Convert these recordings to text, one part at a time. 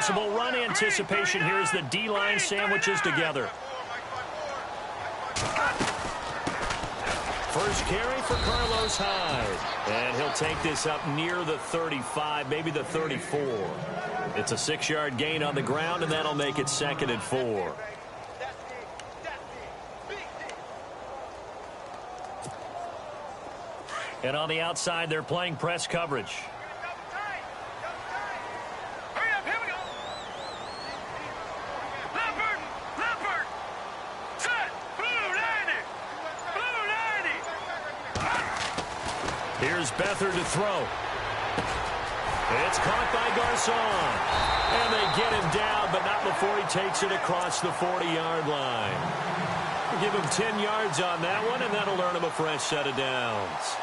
possible run anticipation here as the D-line sandwiches together. First carry for Carlos Hyde. And he'll take this up near the 35, maybe the 34. It's a 6-yard gain on the ground, and that'll make it 2nd and 4. And on the outside, they're playing press coverage. Here's Beathard to throw. It's caught by Garcon. And they get him down, but not before he takes it across the 40-yard line. Give him 10 yards on that one, and that'll earn him a fresh set of downs.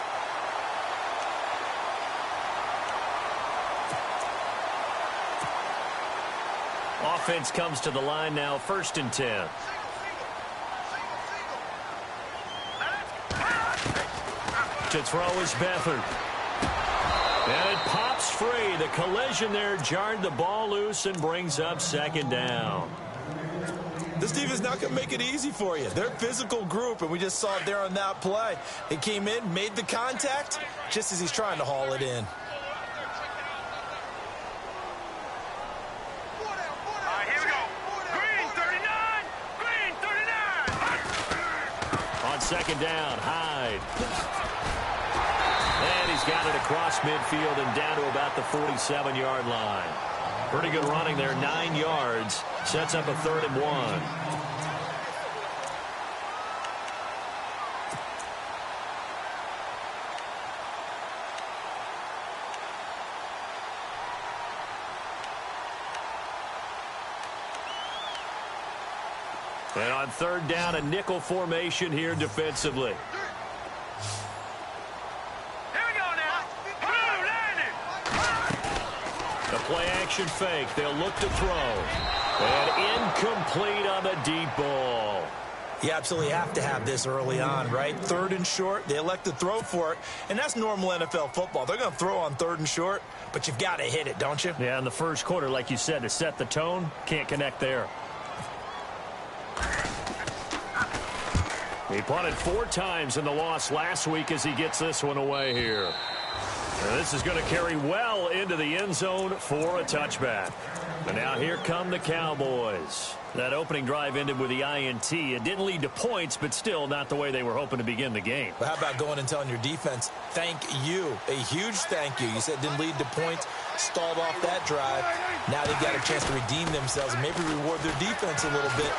Offense comes to the line now, 1st and 10. To throw is Beathard. And it pops free. The collision there jarred the ball loose and brings up 2nd down. This defense not going to make it easy for you. They're a physical group, and we just saw it there on that play. He came in, made the contact, just as he's trying to haul it in. Here we go. Green 39. Green 39. On 2nd down, Hyde. And he's got it across midfield and down to about the 47-yard line. Pretty good running there, 9 yards. Sets up a 3rd and 1. And on 3rd down, a nickel formation here defensively. Play-action fake. They'll look to throw. And incomplete on the deep ball. You absolutely have to have this early on, right? 3rd and short. They elect to throw for it. And that's normal NFL football. They're going to throw on 3rd and short, but you've got to hit it, don't you? Yeah, in the first quarter, like you said, to set the tone, can't connect there. He punted 4 times in the loss last week as he gets this one away here. And this is going to carry well into the end zone for a touchback. And now here come the Cowboys. That opening drive ended with the INT. It didn't lead to points, but still not the way they were hoping to begin the game. But how about going and telling your defense, thank you, a huge thank you. You said it didn't lead to points, stalled off that drive. Now they've got a chance to redeem themselves and maybe reward their defense a little bit.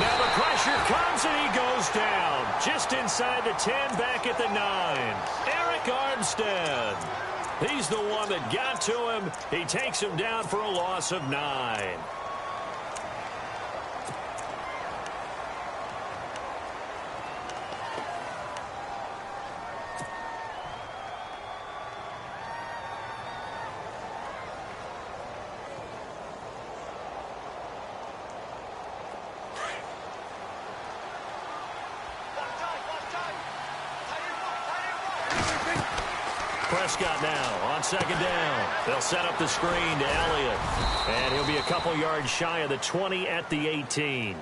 Now the pressure comes and he goes down. Just inside the 10, back at the 9. Eric Armstead. He's the one that got to him. He takes him down for a loss of 9. Prescott now on 2nd down. They'll set up the screen to Elliott. And he'll be a couple yards shy of the 20 at the 18.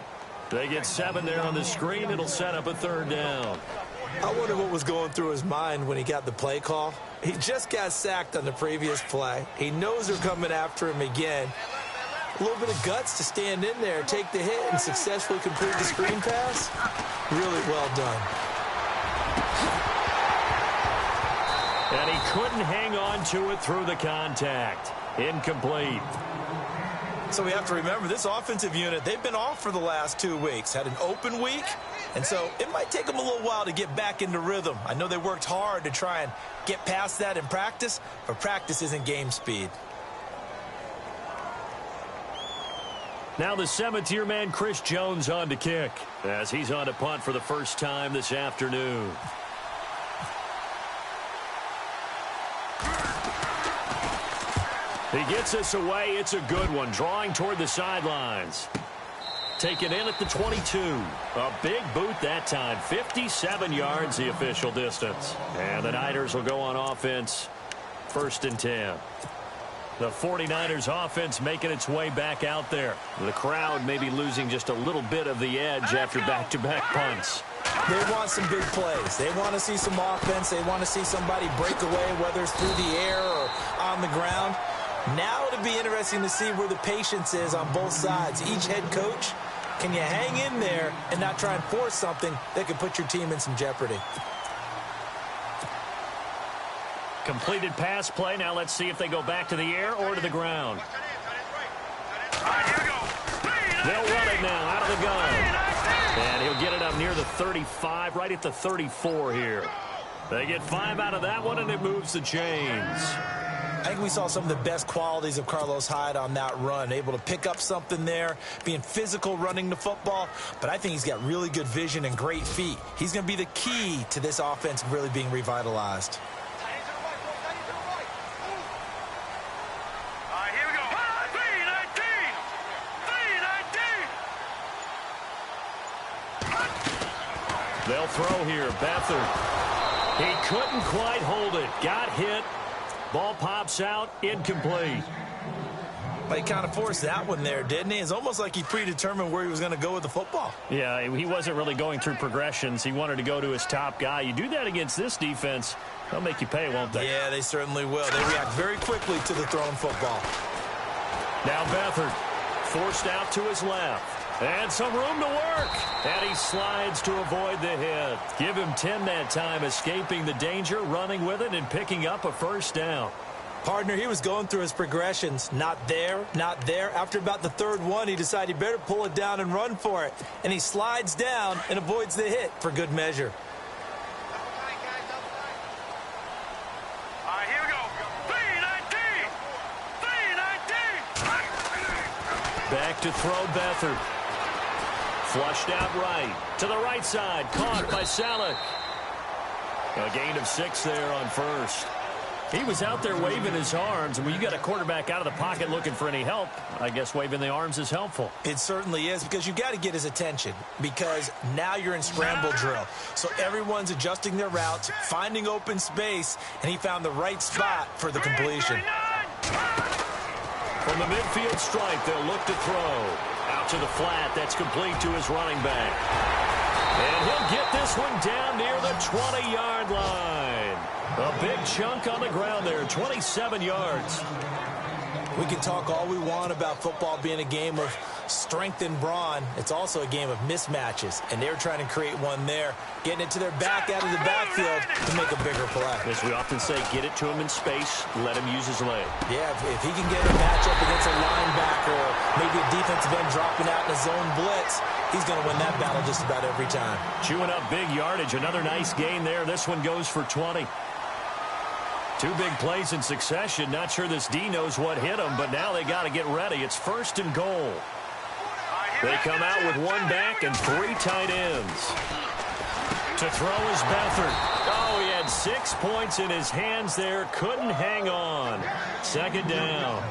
They get 7 there on the screen. It'll set up a 3rd down. I wonder what was going through his mind when he got the play call. He just got sacked on the previous play. He knows they're coming after him again. A little bit of guts to stand in there, take the hit, and successfully complete the screen pass. Really well done. And he couldn't hang on to it through the contact. Incomplete. So we have to remember, this offensive unit, they've been off for the last 2 weeks. Had an open week, and so it might take them a little while to get back into rhythm. I know they worked hard to try and get past that in practice, but practice isn't game speed. Now the 7th-year man, Chris Jones, on to kick, as he's on to punt for the first time this afternoon. He gets us away. It's a good one. Drawing toward the sidelines. Taken in at the 22. A big boot that time. 57 yards the official distance. And the Niners will go on offense. 1st and 10. The 49ers offense making its way back out there. The crowd may be losing just a little bit of the edge after back-to-back punts. They want some big plays. They want to see some offense. They want to see somebody break away, whether it's through the air or on the ground. Now it'll be interesting to see where the patience is on both sides. Each head coach, can you hang in there and not try and force something that could put your team in some jeopardy? Completed pass play. Now let's see if they go back to the air or to the ground. They'll run it now out of the gun. And he'll get it up near the 35, right at the 34 here. They get 5 out of that one, and it moves the chains. I think we saw some of the best qualities of Carlos Hyde on that run. Able to pick up something there, being physical running the football. But I think he's got really good vision and great feet. He's going to be the key to this offense really being revitalized. They'll throw here. Beathard. He couldn't quite hold it. Got hit. Ball pops out. Incomplete. But he kind of forced that one there, didn't he? It's almost like he predetermined where he was going to go with the football. Yeah, he wasn't really going through progressions. He wanted to go to his top guy. You do that against this defense, they'll make you pay, won't they? Yeah, they certainly will. They react very quickly to the thrown football. Now Beathard forced out to his left. And some room to work. And he slides to avoid the hit. Give him 10 that time, escaping the danger, running with it, and picking up a first down. Partner, he was going through his progressions. Not there, not there. After about the third one, he decided he better pull it down and run for it. And he slides down and avoids the hit for good measure. Back to throw Beathard. Flushed out right. To the right side. Caught by Salek. A gain of 6 there on first. He was out there waving his arms. And when you got a quarterback out of the pocket looking for any help, I guess waving the arms is helpful. It certainly is, because you got to get his attention, because now you're in scramble drill. So everyone's adjusting their routes, finding open space, and he found the right spot for the completion. From the midfield stripe, they'll look to throw. Out to the flat. That's complete to his running back. And he'll get this one down near the 20-yard line. A big chunk on the ground there, 27 yards. We can talk all we want about football being a game of strength and brawn. It's also a game of mismatches, and they're trying to create one there, getting it to their back out of the backfield to make a bigger play. As we often say, get it to him in space, let him use his leg. Yeah, if he can get a matchup against a linebacker or maybe a defensive end dropping out in a zone blitz, he's going to win that battle just about every time. Chewing up big yardage. Another nice gain there. This one goes for 20. 2 big plays in succession. Not sure this D knows what hit him, but now they got to get ready. It's 1st and goal. They come out with 1 back and 3 tight ends. To throw is Beathard. Oh, he had 6 points in his hands there. Couldn't hang on. 2nd down.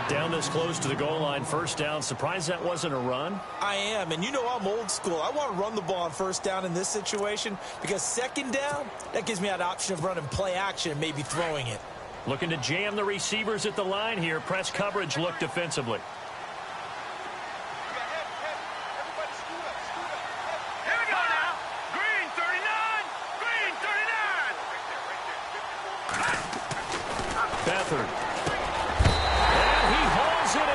Down this close to the goal line. 1st down. Surprised that wasn't a run? I am, and you know I'm old school. I want to run the ball on 1st down in this situation, because 2nd down, that gives me that option of running play action and maybe throwing it. Looking to jam the receivers at the line here. Press coverage look defensively. Beathard. And he hauls it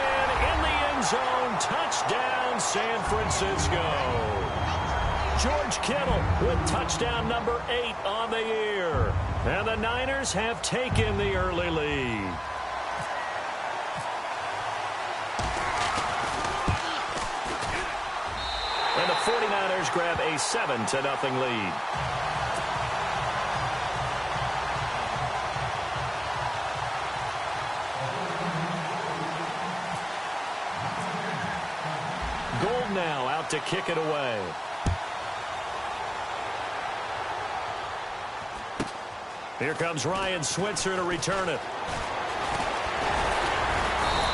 in the end zone. Touchdown, San Francisco. George Kittle with touchdown number 8 on the year. And the Niners have taken the early lead. And the 49ers grab a 7-0 lead. Gold now out to kick it away. Here comes Ryan Switzer to return it.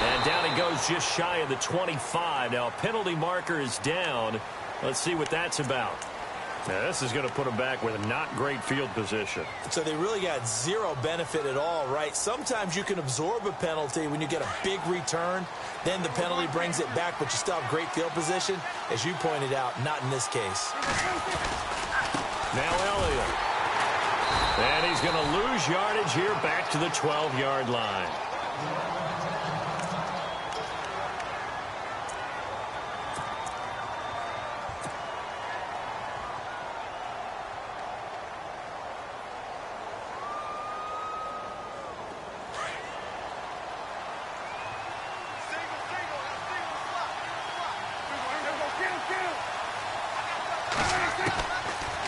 And down he goes just shy of the 25. Now a penalty marker is down. Let's see what that's about. Now, this is going to put them back with not great field position. So they really got zero benefit at all, right? Sometimes you can absorb a penalty when you get a big return. Then the penalty brings it back, but you still have great field position. As you pointed out, not in this case. Now Elliott. And he's going to lose yardage here back to the 12-yard line.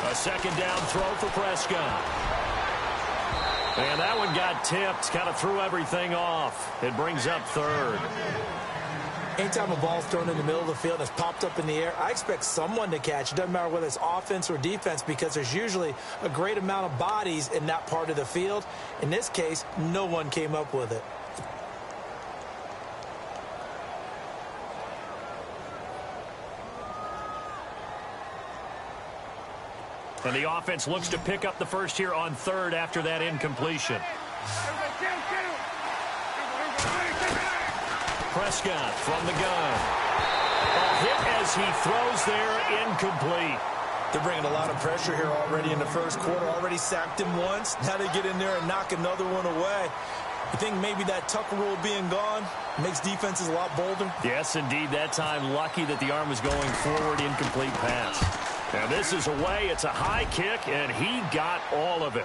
A second down throw for Prescott. And that one got tipped, kind of threw everything off. It brings up third. Anytime a ball's thrown in the middle of the field and it's popped up in the air, I expect someone to catch. It doesn't matter whether it's offense or defense because there's usually a great amount of bodies in that part of the field. In this case, no one came up with it. And the offense looks to pick up the first here on third after that incompletion. Prescott from the gun. A hit as he throws there, incomplete. They're bringing a lot of pressure here already in the first quarter. Already sacked him once. Now they get in there and knock another one away. You think maybe that Tucker rule being gone makes defenses a lot bolder? Yes, indeed. That time, lucky that the arm was going forward, incomplete pass. Now this is away. It's a high kick, and he got all of it.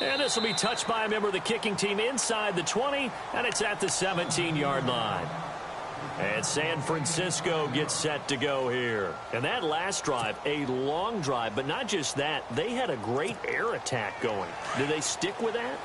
And this will be touched by a member of the kicking team inside the 20, and it's at the 17-yard line. And San Francisco gets set to go here. And that last drive, a long drive, but not just that. They had a great air attack going. Do they stick with that?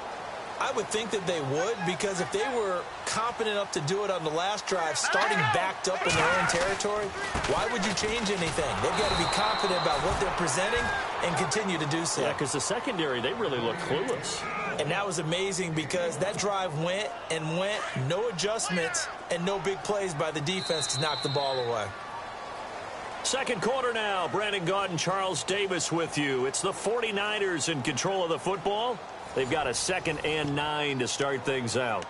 I would think that they would, because if they were competent enough to do it on the last drive, starting backed up in their own territory, why would you change anything? They've got to be confident about what they're presenting and continue to do so. Yeah, because the secondary, they really look clueless. And that was amazing because that drive went and went, no adjustments and no big plays by the defense to knock the ball away. Second quarter now. Brandon Gaudin and Charles Davis with you. It's the 49ers in control of the football. They've got a 2nd and 9 to start things out.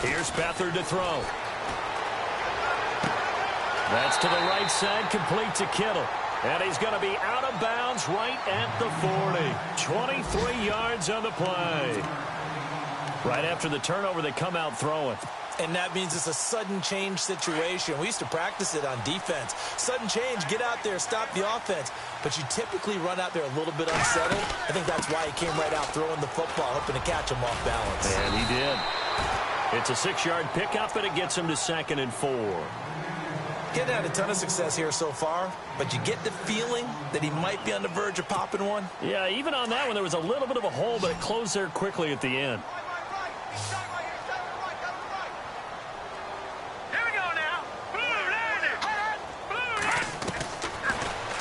Here's Beathard to throw. That's to the right side, complete to Kittle. And he's going to be out of bounds right at the 40. 23 yards on the play. Right after the turnover, they come out throwing. And that means it's a sudden change situation. We used to practice it on defense. Sudden change, get out there, stop the offense. But you typically run out there a little bit unsettled. I think that's why he came right out throwing the football, hoping to catch him off balance. And he did. It's a 6-yard pickup, and it gets him to 2nd and 4. Getting had a ton of success here so far, but you get the feeling that he might be on the verge of popping one. Yeah, even on that one, there was a little bit of a hole, but it closed there quickly at the end.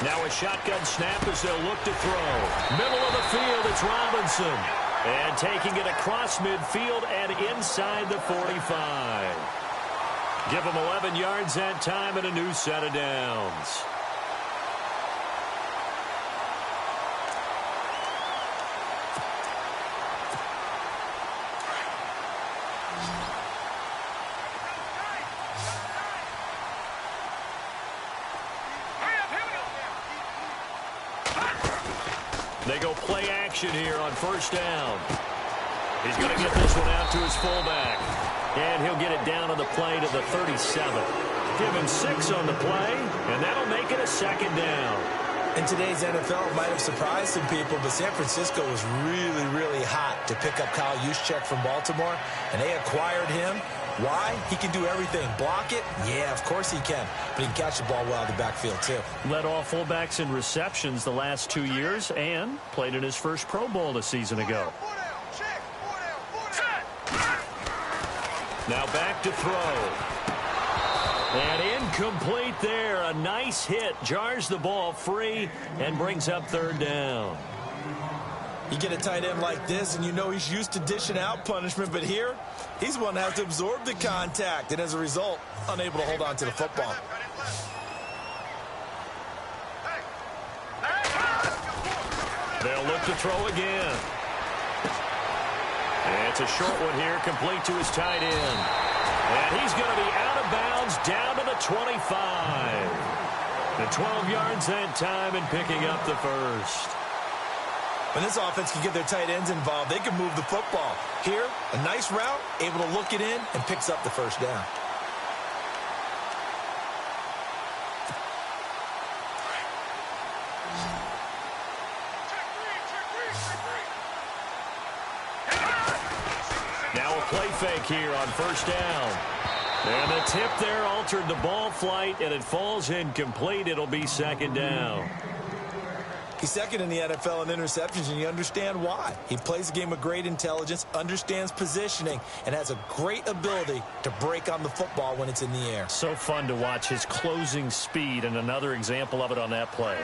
Now a shotgun snap as they'll look to throw. Middle of the field, it's Robinson. And taking it across midfield and inside the 45. Give him 11 yards that time and a new set of downs. They go play action here on first down. He's going to get this one out to his fullback. And he'll get it down on the play to the 37. Give him 6 on the play, and that'll make it a 2nd down. In today's NFL, it might have surprised some people, but San Francisco was really, really hot to pick up Kyle Juszczyk from Baltimore, and they acquired him. Why? He can do everything. Block it? Yeah, of course he can. But he can catch the ball well out of the backfield, too. Led all fullbacks in receptions the last 2 years and played in his first Pro Bowl a season ago. Now back to throw. And incomplete there. A nice hit. Jars the ball free and brings up third down. You get a tight end like this, and you know he's used to dishing out punishment, but here, he's one that has to absorb the contact, and as a result, unable to hold on to the football. They'll look to throw again. And it's a short one here, complete to his tight end. And he's going to be out of bounds down to the 25. The 12 yards that time and picking up the first. When this offense can get their tight ends involved, they can move the football. Here, a nice route, able to look it in, and picks up the first down. Now a play fake here on first down. And the tip there altered the ball flight, and it falls incomplete. It'll be second down. He's second in the NFL in interceptions, and you understand why. He plays a game with great intelligence, understands positioning, and has a great ability to break on the football when it's in the air. So fun to watch his closing speed, and another example of it on that play.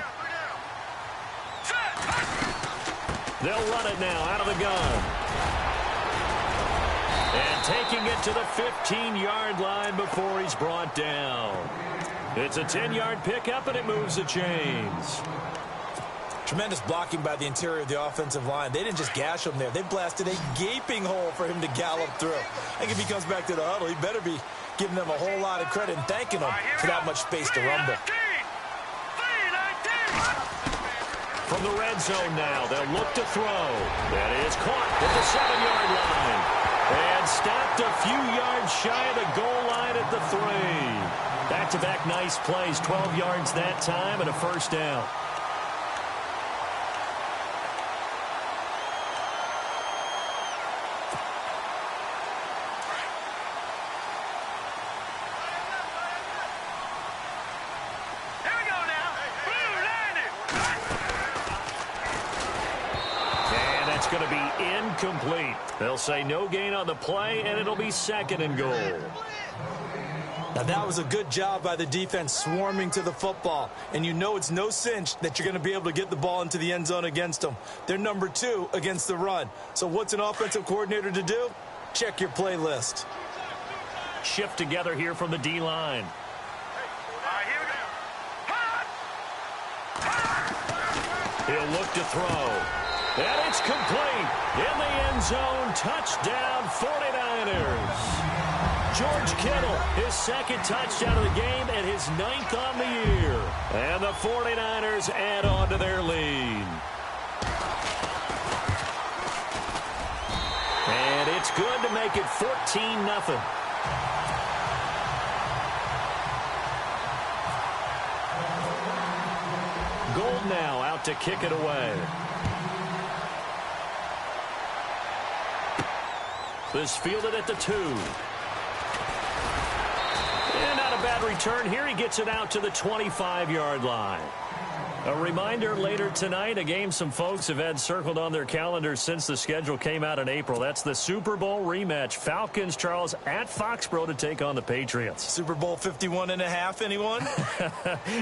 They'll run it now out of the gun. And taking it to the 15-yard line before he's brought down. It's a 10-yard pickup, and it moves the chains. Tremendous blocking by the interior of the offensive line. They didn't just gash him there. They blasted a gaping hole for him to gallop through. I think if he comes back to the huddle, he better be giving them a whole lot of credit and thanking them for that much space to rumble. From the red zone now, they'll look to throw. That is caught at the 7-yard line. And stopped a few yards shy of the goal line at the 3. Back-to-back nice plays, 12 yards that time and a first down. Going to be incomplete. They'll say no gain on the play, and it'll be second and goal. Now that was a good job by the defense swarming to the football, and you know it's no cinch that you're going to be able to get the ball into the end zone against them. They're number 2 against the run. So what's an offensive coordinator to do? Check your playlist. Shift together here from the D-line. He'll look to throw. And it's complete. In the end zone, touchdown 49ers. George Kittle, his second touchdown of the game and his 9th on the year. And the 49ers add on to their lead. And it's good to make it 14-0. Gold now out to kick it away. This fielded at the 2. And not a bad return here. He gets it out to the 25-yard line. A reminder later tonight, a game some folks have had circled on their calendars since the schedule came out in April. That's the Super Bowl rematch. Falcons, Charles, at Foxborough to take on the Patriots. Super Bowl 51.5, anyone?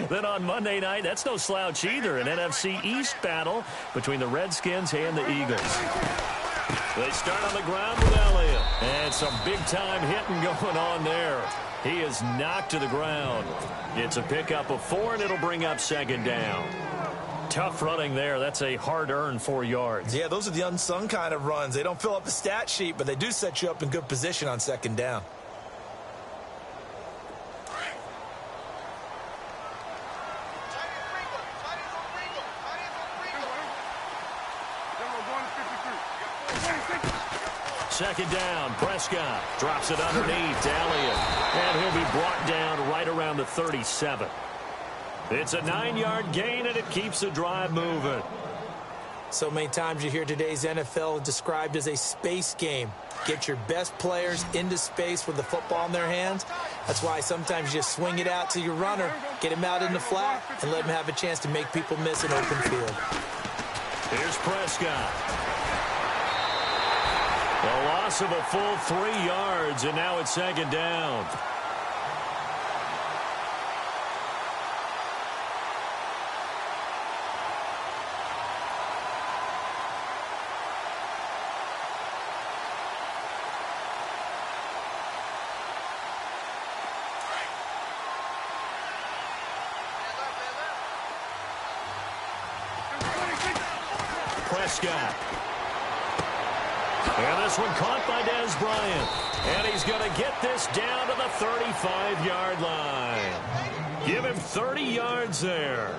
Then on Monday night, that's no slouch either. An NFC East battle between the Redskins and the Eagles. They start on the ground with Elliott. And some big-time hitting going on there. He is knocked to the ground. It's a pickup of 4, and it'll bring up second down. Tough running there. That's a hard-earned 4 yards. Yeah, those are the unsung kind of runs. They don't fill up the stat sheet, but they do set you up in good position on second down. Second down, Prescott drops it underneath to Elliott, and he'll be brought down right around the 37. It's a 9-yard gain, and it keeps the drive moving. So many times you hear today's NFL described as a space game. Get your best players into space with the football in their hands. That's why sometimes you just swing it out to your runner, get him out in the flat, and let him have a chance to make people miss an open field. Here's Prescott. A loss of a full 3 yards, and now it's second down. Prescott. And this one caught by Dez Bryant. And he's going to get this down to the 35-yard line. Give him 30 yards there.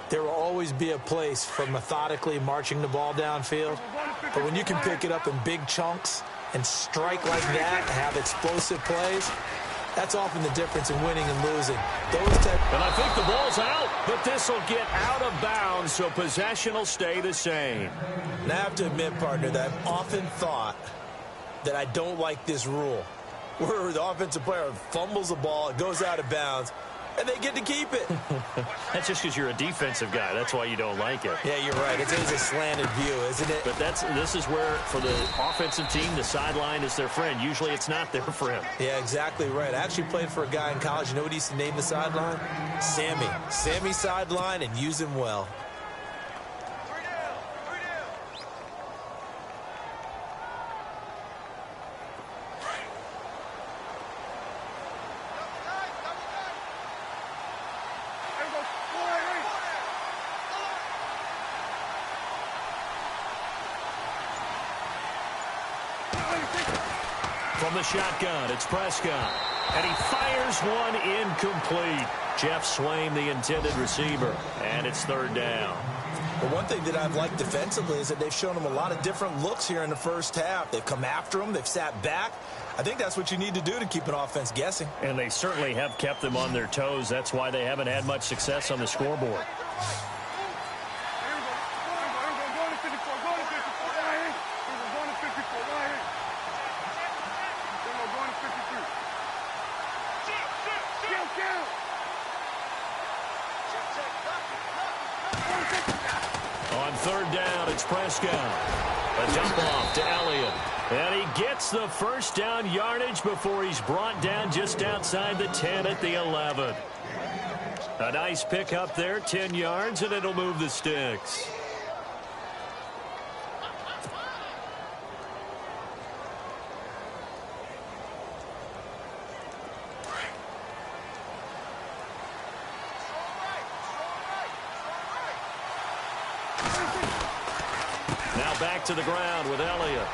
There will always be a place for methodically marching the ball downfield. But when you can pick it up in big chunks and strike like that and have explosive plays, that's often the difference in winning and losing. And I think the ball's out, but this will get out of bounds, so possession will stay the same. And I have to admit, partner, that I've often thought that I don't like this rule, where the offensive player fumbles the ball, it goes out of bounds, and they get to keep it. That's just because you're a defensive guy. That's why you don't like it. Yeah, you're right. It's a slanted view, isn't it? But this is where, for the offensive team, the sideline is their friend. Usually it's not their friend. Yeah, exactly right. I actually played for a guy in college. You know what he used to name the sideline? Sammy. Sammy sideline, and use him well. From the shotgun, it's Prescott. And he fires one incomplete. Jeff Swaim, the intended receiver. And it's third down. Well, one thing that I've liked defensively is that they've shown him a lot of different looks here in the first half. They've come after him. They've sat back. I think that's what you need to do to keep an offense guessing. And they certainly have kept them on their toes. That's why they haven't had much success on the scoreboard. On third down, it's Prescott. A dump off to Elliott. And he gets the first down yardage before he's brought down just outside the 10 at the 11. A nice pick up there, 10 yards, and it'll move the sticks. Now back to the ground with Elliott.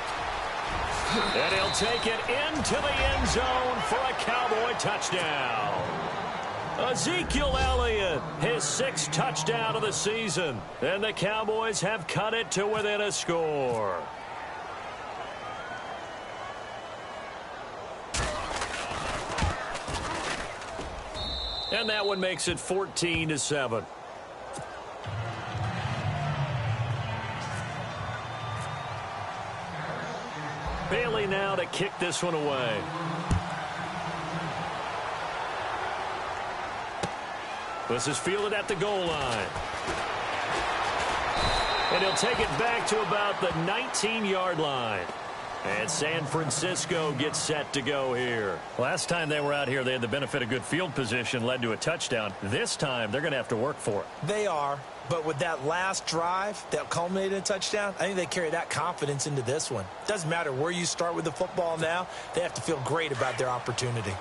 And he'll take it into the end zone for a Cowboy touchdown. Ezekiel Elliott, his 6th touchdown of the season. And the Cowboys have cut it to within a score. And that one makes it 14-7. Bailey now to kick this one away. This is fielded at the goal line. And he'll take it back to about the 19-yard line. And San Francisco gets set to go here. Last time they were out here, they had the benefit of good field position, led to a touchdown. This time, they're going to have to work for it. They are. But with that last drive that culminated in a touchdown, I think they carry that confidence into this one. Doesn't matter where you start with the football now. They have to feel great about their opportunity.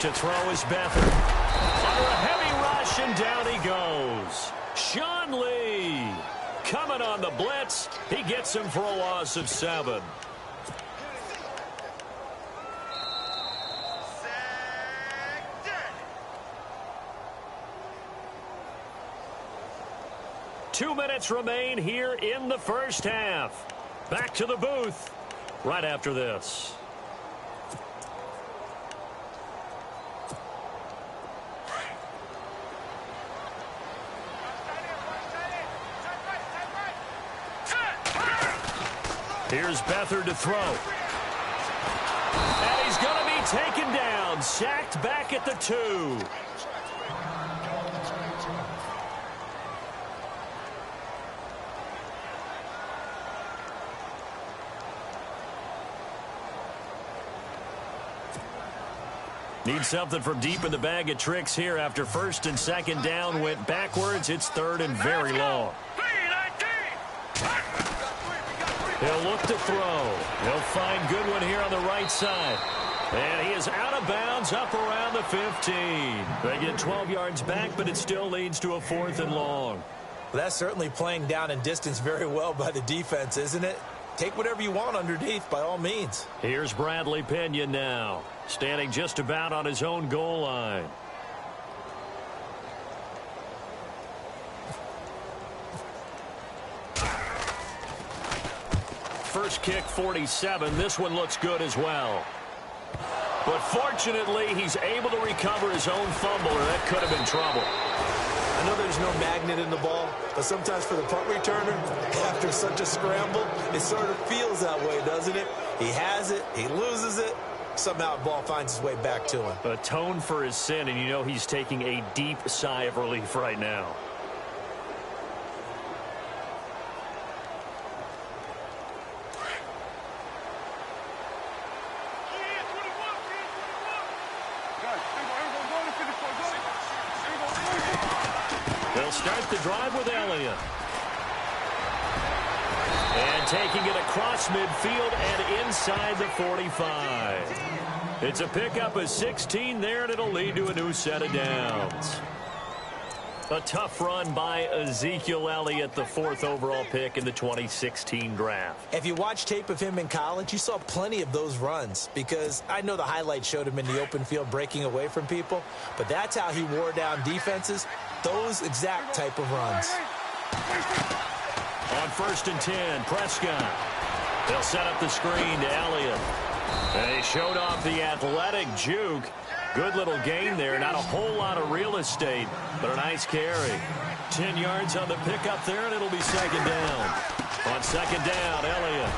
To throw is Beathard. Under a heavy rush, and down he goes. Sean Lee coming on the blitz. He gets him for a loss of 7. Two minutes remain here in the first half. Back to the booth right after this. Here's Beathard to throw. And he's going to be taken down. Sacked back at the 2. Need something from deep in the bag of tricks here after first and second down went backwards. It's third and very long. He'll look to throw. He'll find Goodwin here on the right side. And he is out of bounds up around the 15. They get 12 yards back, but it still leads to a 4th and long. Well, that's certainly playing down in distance very well by the defense, isn't it? Take whatever you want underneath, by all means. Here's Bradley Pena now, standing just about on his own goal line. First kick, 47. This one looks good as well. But fortunately, he's able to recover his own fumble, or that could have been trouble. I know there's no magnet in the ball, but sometimes for the punt returner, after such a scramble, it sort of feels that way, doesn't it? He has it, he loses it, somehow the ball finds its way back to him. Atone for his sin, and you know he's taking a deep sigh of relief right now. They'll start the drive with Elliott. And taking it across midfield and inside the 45. It's a pickup of 16 there, and it'll lead to a new set of downs. A tough run by Ezekiel Elliott, the 4th overall pick in the 2016 draft. If you watch tape of him in college, you saw plenty of those runs, because I know the highlights showed him in the open field breaking away from people, but that's how he wore down defenses, those exact type of runs. On 1st and 10, Prescott. They'll set up the screen to Elliott. And he showed off the athletic juke. Good little gain there. Not a whole lot of real estate, but a nice carry. 10 yards on the pickup there, and it'll be second down. On second down, Elliott.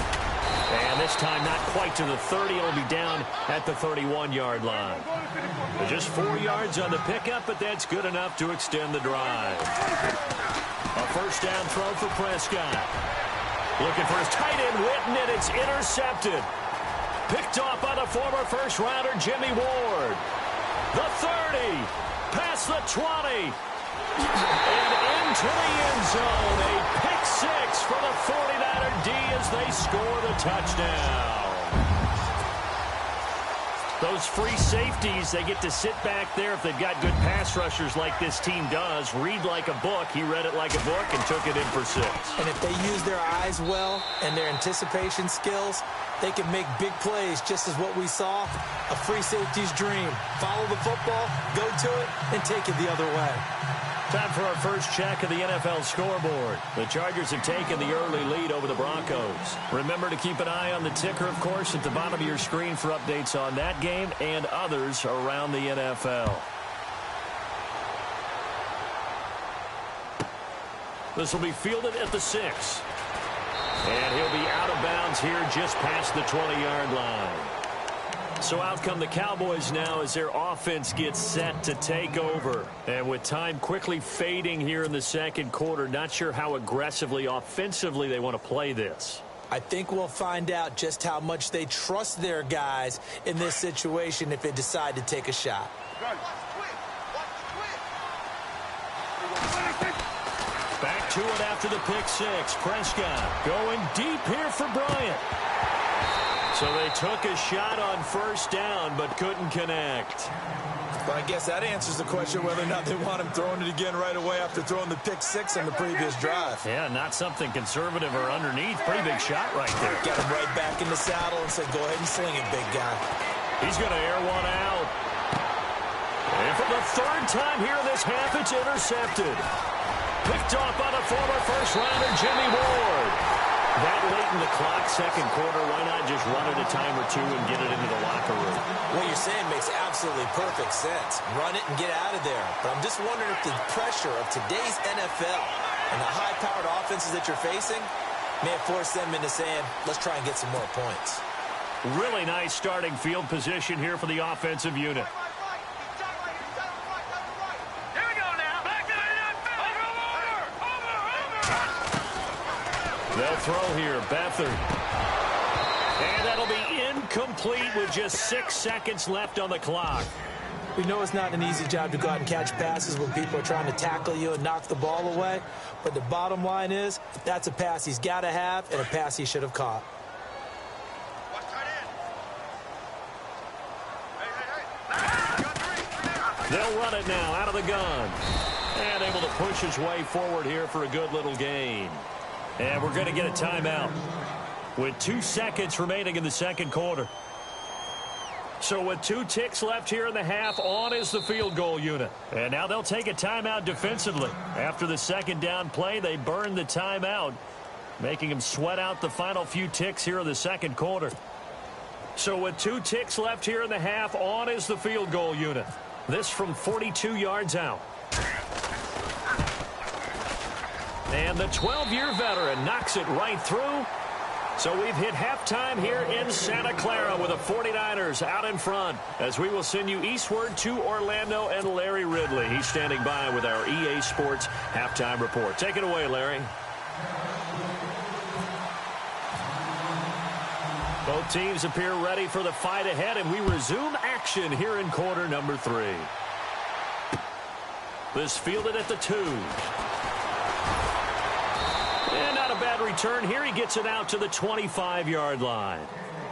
And this time not quite to the 30. It'll be down at the 31-yard line. Just 4 yards on the pickup, but that's good enough to extend the drive. A first down throw for Prescott. Looking for his tight end, Witten, and it's intercepted. Picked off by the former first-rounder Jimmy Ward. The 30, past the 20, and into the end zone. A pick six for the 49er D as they score the touchdown. Those free safeties, they get to sit back there if they've got good pass rushers like this team does. Read like a book. He read it like a book and took it in for 6. And if they use their eyes well and their anticipation skills, they can make big plays, just as what we saw, a free safety's dream. Follow the football, go to it, and take it the other way. Time for our first check of the NFL scoreboard. The Chargers have taken the early lead over the Broncos. Remember to keep an eye on the ticker, of course, at the bottom of your screen for updates on that game and others around the NFL. This will be fielded at the 6. And he'll be out of bounds here just past the 20-yard line. So out come the Cowboys now as their offense gets set to take over. And with time quickly fading here in the second quarter, not sure how aggressively, offensively they want to play this. I think we'll find out just how much they trust their guys in this situation if they decide to take a shot. Back to it after the pick six. Prescott going deep here for Bryant. So they took a shot on first down but couldn't connect. But I guess that answers the question whether or not they want him throwing it again right away after throwing the pick six on the previous drive. Yeah, not something conservative or underneath. Pretty big shot right there. Got him right back in the saddle and said, go ahead and sling it, big guy. He's going to air one out. And for the third time here in this half, it's intercepted. Picked off by the former first-rounder Jimmy Ward. That late in the clock, second quarter, why not just run it a time or two and get it into the locker room? What you're saying makes absolutely perfect sense. Run it and get out of there. But I'm just wondering if the pressure of today's NFL and the high-powered offenses that you're facing may have forced them into saying, let's try and get some more points. Really nice starting field position here for the offensive unit. They'll throw here, Beathard. And that'll be incomplete with just 6 seconds left on the clock. We know it's not an easy job to go out and catch passes when people are trying to tackle you and knock the ball away. But the bottom line is, that's a pass he's got to have and a pass he should have caught. They'll run it now out of the gun. And able to push his way forward here for a good little gain. And we're going to get a timeout with 2 seconds remaining in the second quarter. So with 2 ticks left here in the half, on is the field goal unit. And now they'll take a timeout defensively. After the second down play, they burn the timeout, making them sweat out the final few ticks here in the second quarter. So with 2 ticks left here in the half, on is the field goal unit. This from 42 yards out. And the 12-year veteran knocks it right through. So we've hit halftime here in Santa Clara with the 49ers out in front as we will send you eastward to Orlando and Larry Ridley. He's standing by with our EA Sports halftime report. Take it away, Larry. Both teams appear ready for the fight ahead, and we resume action here in quarter number 3. This fielded at the 2. And not a bad return here. He gets it out to the 25-yard line.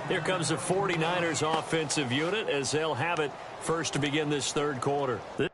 Here comes the 49ers offensive unit as they'll have it first to begin this third quarter. This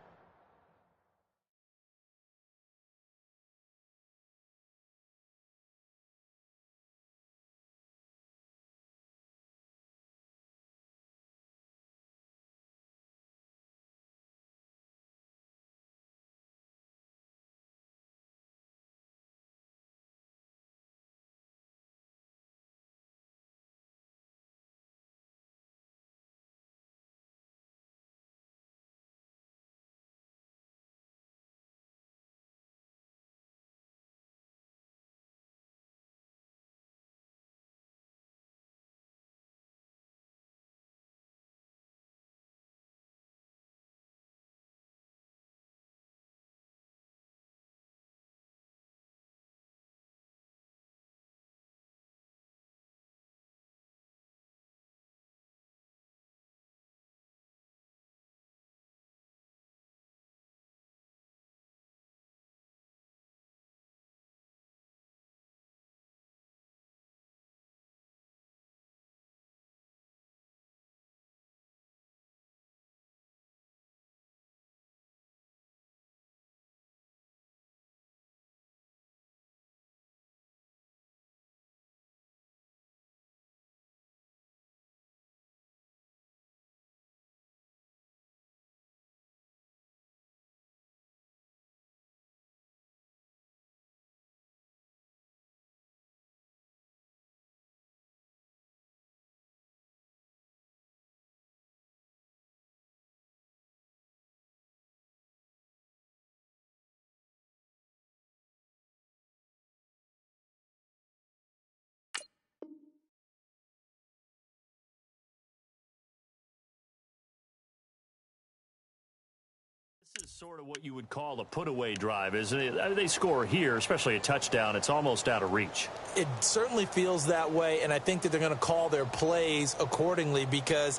is sort of what you would call a put-away drive, isn't it? I mean, they score here, especially a touchdown. It's almost out of reach. It certainly feels that way, and I think that they're going to call their plays accordingly because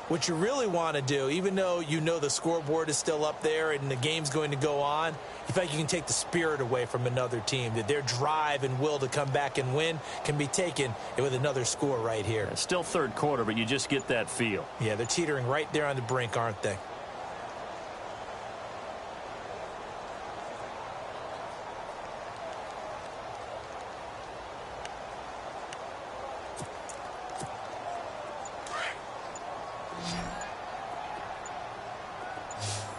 what you really want to do, even though you know the scoreboard is still up there and the game's going to go on, you feel like you can take the spirit away from another team, that their drive and will to come back and win can be taken with another score right here. It's still third quarter, but you just get that feel. Yeah, they're teetering right there on the brink, aren't they?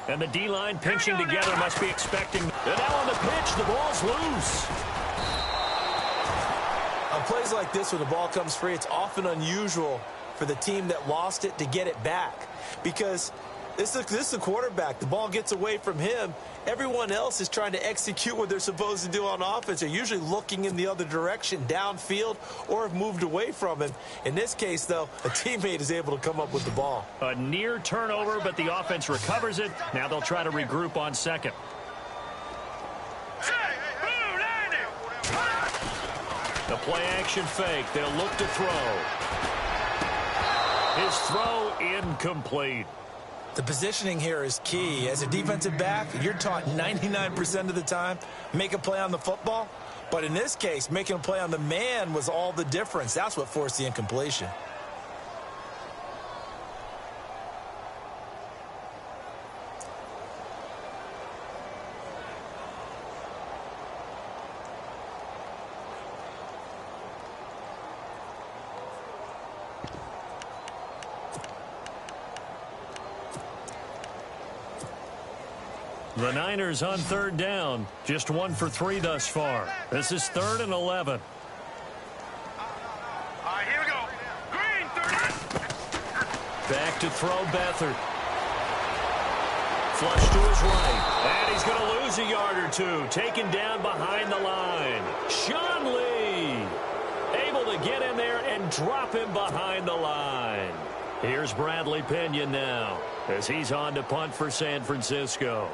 And the D-line pinching together must be expecting. And now on the pitch, the ball's loose. On plays like this where the ball comes free, it's often unusual for the team that lost it to get it back. Because this is the quarterback. The ball gets away from him. Everyone else is trying to execute what they're supposed to do on offense. They're usually looking in the other direction, downfield, or have moved away from him. In this case, though, a teammate is able to come up with the ball. A near turnover, but the offense recovers it. Now they'll try to regroup on second. The play action fake. They'll look to throw. His throw incomplete. The positioning here is key. As a defensive back, you're taught 99% of the time, make a play on the football. But in this case, making a play on the man was all the difference. That's what forced the incompletion. The Niners on third down. Just 1 for 3 thus far. This is 3rd and 11. All right, here we go. Green, 30. Back to throw Beathard. Flush to his right. And he's going to lose a yard or two. Taken down behind the line. Sean Lee able to get in there and drop him behind the line. Here's Bradley Pinion now as he's on to punt for San Francisco.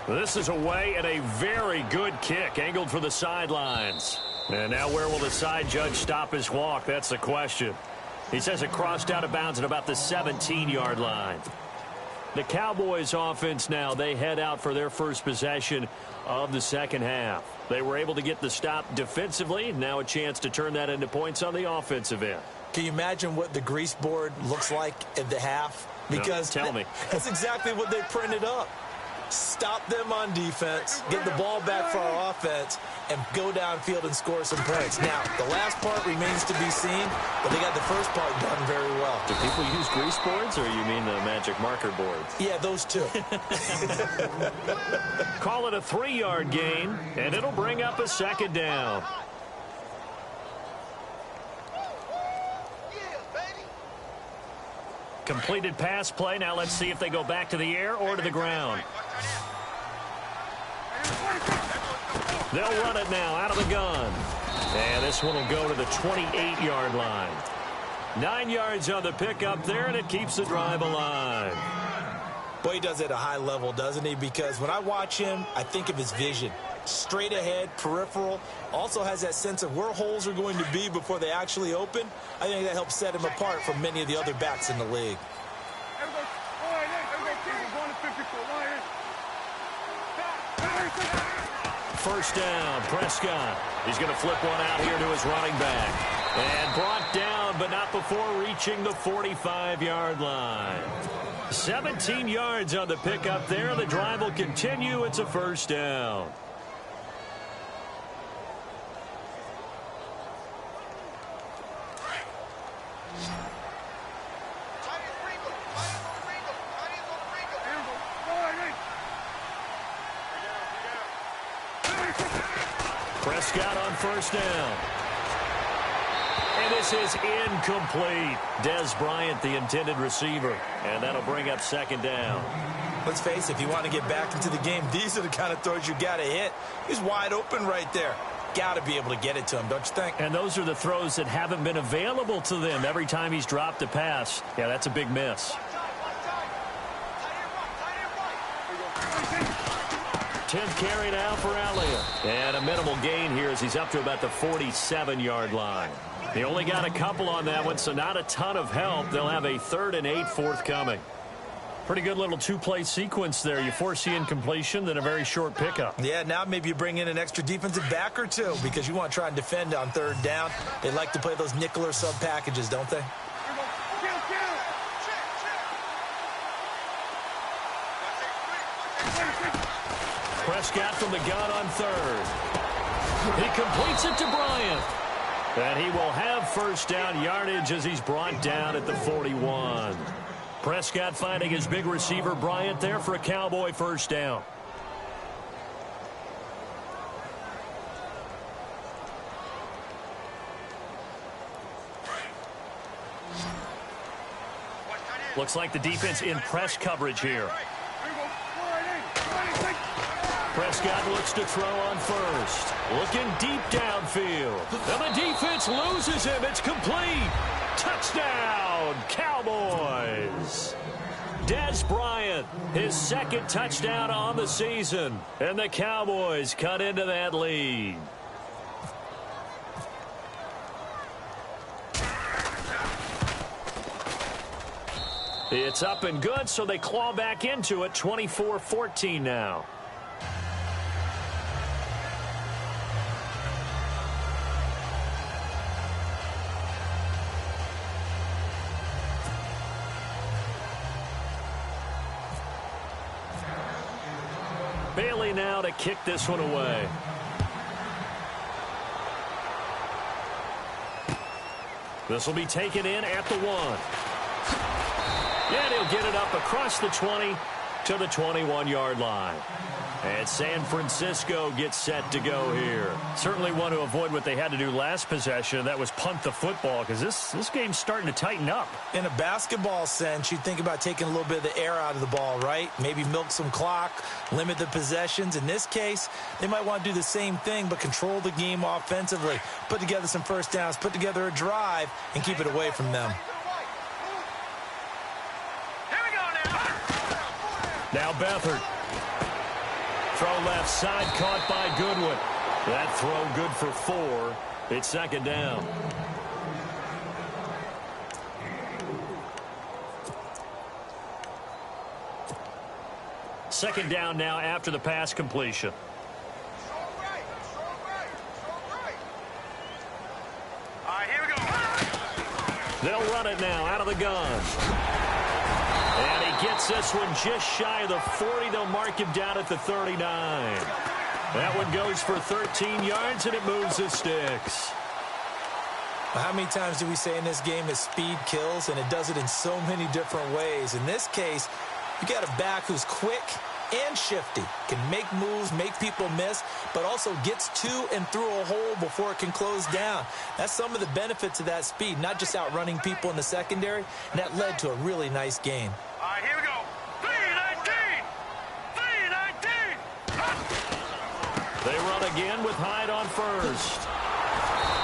This is away and a very good kick angled for the sidelines. And now where will the side judge stop his walk? That's the question. He says it crossed out of bounds at about the 17-yard line. The Cowboys offense now, they head out for their first possession of the second half. They were able to get the stop defensively. Now a chance to turn that into points on the offensive end. Can you imagine what the grease board looks like at the half? Because no, tell me. That's exactly what they printed up. Stop them on defense, get the ball back for our offense, and go downfield and score some points. Now, the last part remains to be seen, but they got the first part done very well. Do people use grease boards, or you mean the magic marker boards? Yeah, those two. Call it a 3-yard gain, and it'll bring up a second down. Completed pass play. Now let's see if they go back to the air or to the ground. They'll run it now out of the gun. And this one will go to the 28-yard line. 9 yards on the pickup there, and it keeps the drive alive. Boy, he does it at a high level, doesn't he? Because when I watch him, I think of his vision. Straight ahead, peripheral. Also has that sense of where holes are going to be before they actually open. I think that helps set him apart from many of the other backs in the league. First down, Prescott. He's going to flip one out here to his running back. And brought down, but not before reaching the 45-yard line. 17 yards on the pickup there. The drive will continue. It's a first down. Prescott on first down. And this is incomplete. Dez Bryant, the intended receiver. And that'll bring up second down. Let's face it, if you want to get back into the game, these are the kind of throws you got to hit. He's wide open right there. Got to be able to get it to him, don't you think? And those are the throws that haven't been available to them every time he's dropped a pass. Yeah, that's a big miss. 10th carry now for Elliott. And a minimal gain here as he's up to about the 47-yard line. He only got a couple on that one, so not a ton of help. They'll have a 3rd and 8 forthcoming. Pretty good little two-play sequence there. You force the incompletion, then a very short pickup. Yeah, now maybe you bring in an extra defensive back or two because you want to try and defend on 3rd down. They like to play those nickel or sub packages, don't they? Prescott from the gun on 3rd. He completes it to Bryant. And he will have first down yardage as he's brought down at the 41. Prescott finding his big receiver Bryant there for a Cowboy first down. Looks like the defense in press coverage here. Prescott looks to throw on first. Looking deep downfield. And the defense loses him. It's complete. Touchdown, Cowboys. Des Bryant, his second touchdown on the season. And the Cowboys cut into that lead. It's up and good, so they claw back into it, 24-14 now. Bailey now to kick this one away. This will be taken in at the 1. And he'll get it up across the 20 to the 21-yard line. And San Francisco gets set to go here. Certainly want to avoid what they had to do last possession. That was punt the football, because this game's starting to tighten up. In a basketball sense, you think about taking a little bit of the air out of the ball, right? Maybe milk some clock, limit the possessions. In this case, they might want to do the same thing, but control the game offensively. Put together some first downs, put together a drive, and keep it away from them. Now Beathard. Throw left side, caught by Goodwin. That throw good for 4. It's second down. Second down now after the pass completion. All right, here we go. They'll run it now out of the gun. And he gets this one just shy of the 40. They'll mark him down at the 39. That one goes for 13 yards, and it moves the sticks. How many times do we say in this game that speed kills, and it does it in so many different ways? In this case, you got a back who's quick and shifty, can make moves, make people miss, but also gets to and through a hole before it can close down. That's some of the benefits of that speed, not just outrunning people in the secondary, and that led to a really nice game. All right, here we go. 3-19. 3-19. They run again with Hyde on first.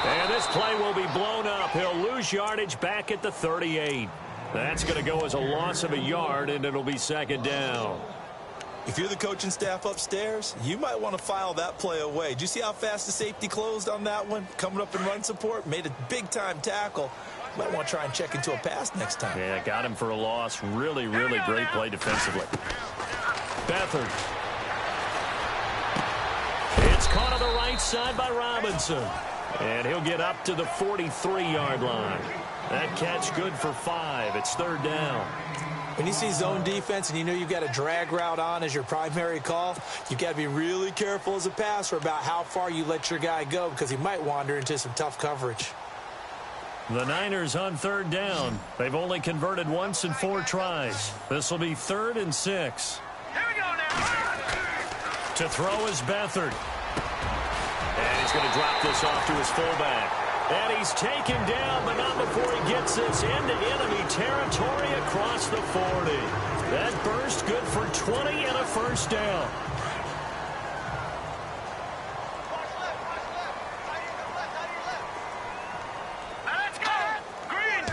And this play will be blown up. He'll lose yardage back at the 38. That's going to go as a loss of a yard, and it'll be second down. If you're the coaching staff upstairs, you might want to file that play away. Did you see how fast the safety closed on that one? Coming up in run support, made a big-time tackle. Might want to try and check into a pass next time. Yeah, got him for a loss. Really, really great play defensively. Beathard. It's caught on the right side by Robinson. And he'll get up to the 43-yard line. That catch good for 5. It's third down. When you see zone defense and you know you've got a drag route on as your primary call, you've got to be really careful as a passer about how far you let your guy go, because he might wander into some tough coverage. The Niners on third down. They've only converted once in 4 tries. This will be 3rd and 6. Here we go now. To throw is Beathard. And he's going to drop this off to his fullback. And he's taken down, but not before he gets this into enemy territory across the 40. That burst good for 20 and a first down. Let's go. Green.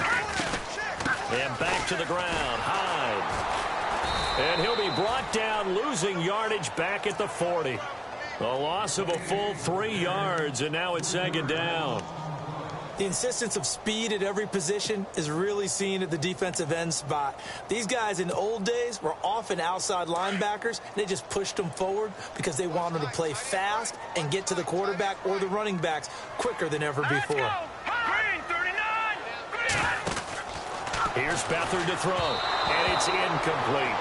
And back to the ground. Hyde. And he'll be brought down, losing yardage back at the 40. A loss of a full 3 yards, and now it's second down. The insistence of speed at every position is really seen at the defensive end spot. These guys in the old days were often outside linebackers. They just pushed them forward because they wanted to play fast and get to the quarterback or the running backs quicker than ever before. Green, 39. Here's Beathard to throw, and it's incomplete.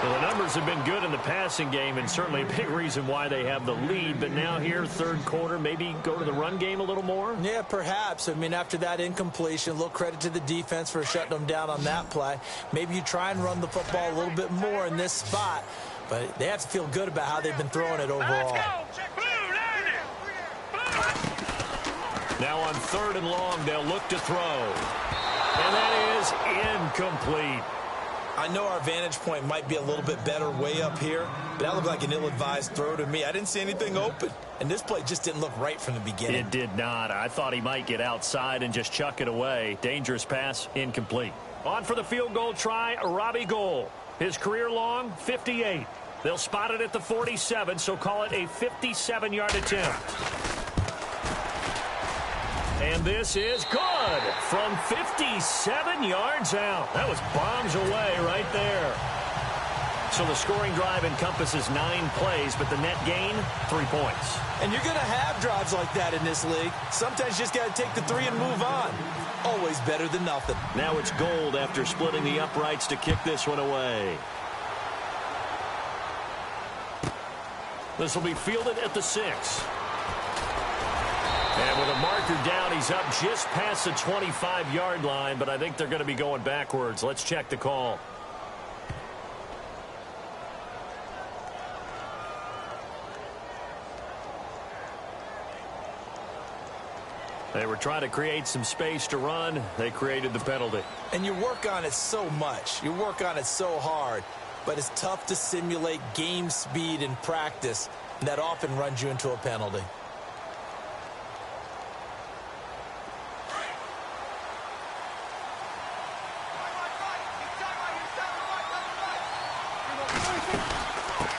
Well, the numbers have been good in the passing game, and certainly a big reason why they have the lead. But now here, third quarter, maybe go to the run game a little more? Yeah, perhaps. I mean, after that incompletion, a little credit to the defense for shutting them down on that play. Maybe you try and run the football a little bit more in this spot. But they have to feel good about how they've been throwing it overall. Now on 3rd and long, they'll look to throw. And that is incomplete. I know our vantage point might be a little bit better way up here, but that looked like an ill-advised throw to me. I didn't see anything open, and this play just didn't look right from the beginning. It did not. I thought he might get outside and just chuck it away. Dangerous pass, incomplete. On for the field goal try, Robbie Gould. His career long, 58. They'll spot it at the 47, so call it a 57-yard attempt. And this is good from 57 yards out. That was bombs away right there. So the scoring drive encompasses 9 plays, but the net gain, 3 points. And you're going to have drives like that in this league. Sometimes you just got to take the 3 and move on. Always better than nothing. Now it's Gould after splitting the uprights to kick this one away. This will be fielded at the 6. And with a marker down, he's up just past the 25-yard line, but I think they're going to be going backwards. Let's check the call. They were trying to create some space to run. They created the penalty. And you work on it so much. You work on it so hard. But it's tough to simulate game speed in practice. And that often runs you into a penalty.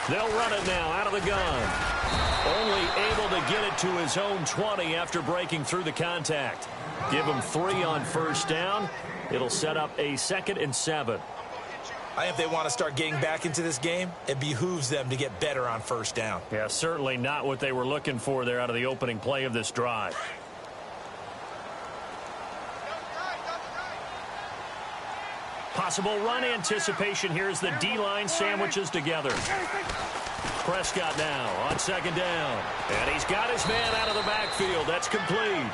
They'll run it now out of the gun. Only able to get it to his own 20 after breaking through the contact. Give him 3 on first down. It'll set up a 2nd and 7. I think if they want to start getting back into this game, it behooves them to get better on first down. Yeah, certainly not what they were looking for there out of the opening play of this drive. Possible run anticipation here as the D-line sandwiches together. Prescott now on 2nd down. And he's got his man out of the backfield. That's complete.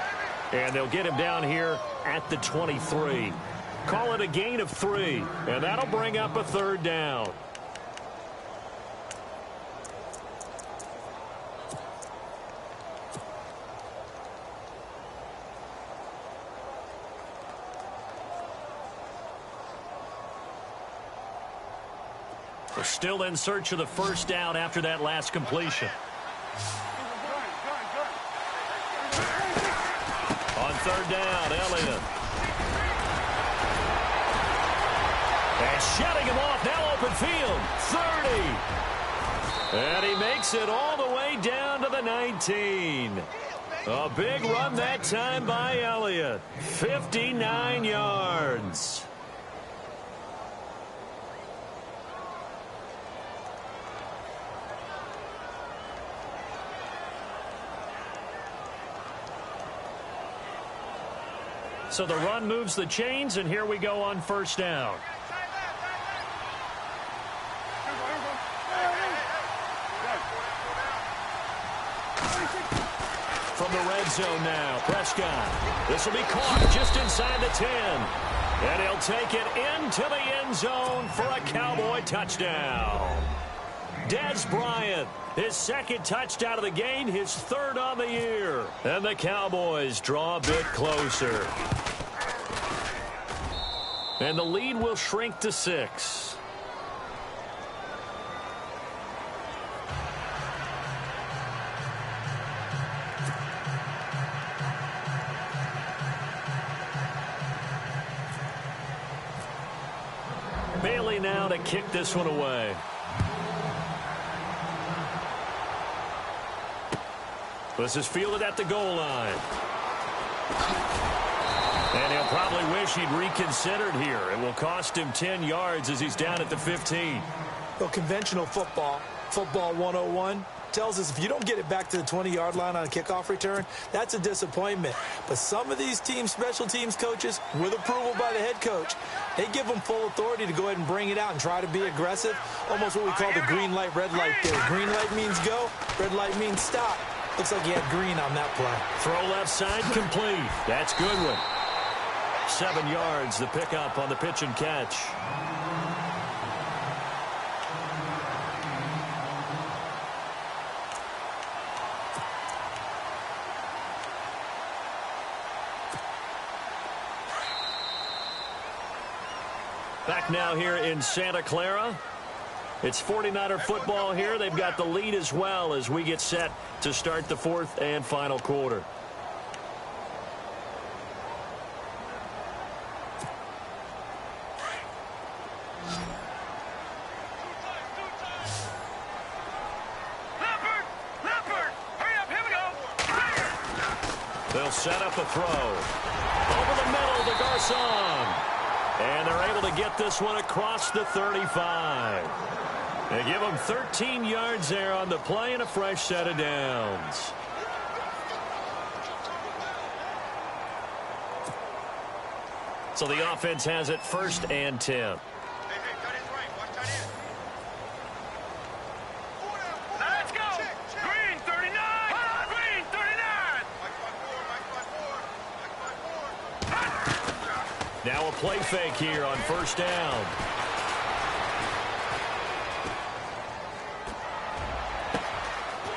And they'll get him down here at the 23. Call it a gain of 3. And that'll bring up a 3rd down. We're still in search of the first down after that last completion. On 3rd down, Elliott. And shutting him off, now open field, 30. And he makes it all the way down to the 19. A big run that time by Elliott. 59 yards. So the run moves the chains, and here we go on first down. From the red zone now, Prescott. This will be caught just inside the 10. And he'll take it into the end zone for a Cowboy touchdown. Dez Bryant, his 2nd touchdown of the game, his 3rd on the year. And the Cowboys draw a bit closer. And the lead will shrink to 6. Bailey now to kick this one away. This is fielded at the goal line. And he'll probably wish he'd reconsidered here. It will cost him 10 yards as he's down at the 15. Well, conventional football 101, tells us if you don't get it back to the 20-yard line on a kickoff return, that's a disappointment. But some of these special teams coaches, with approval by the head coach, they give them full authority to go ahead and bring it out and try to be aggressive. Almost what we call the green light, red light theory. Green light means go, red light means stop. Looks like he had green on that play. Throw left side complete. That's Goodwin. 7 yards, the pickup on the pitch and catch. Back now here in Santa Clara. It's 49er football here. They've got the lead as well as we get set to start the 4th and final quarter. They'll set up a throw. Over the middle to Garcon. And they're able to get this one across the 35. They give them 13 yards there on the play and a fresh set of downs. So the offense has it 1st and 10. Let's go. Green 39. Green 39. Now a play fake here on 1st down.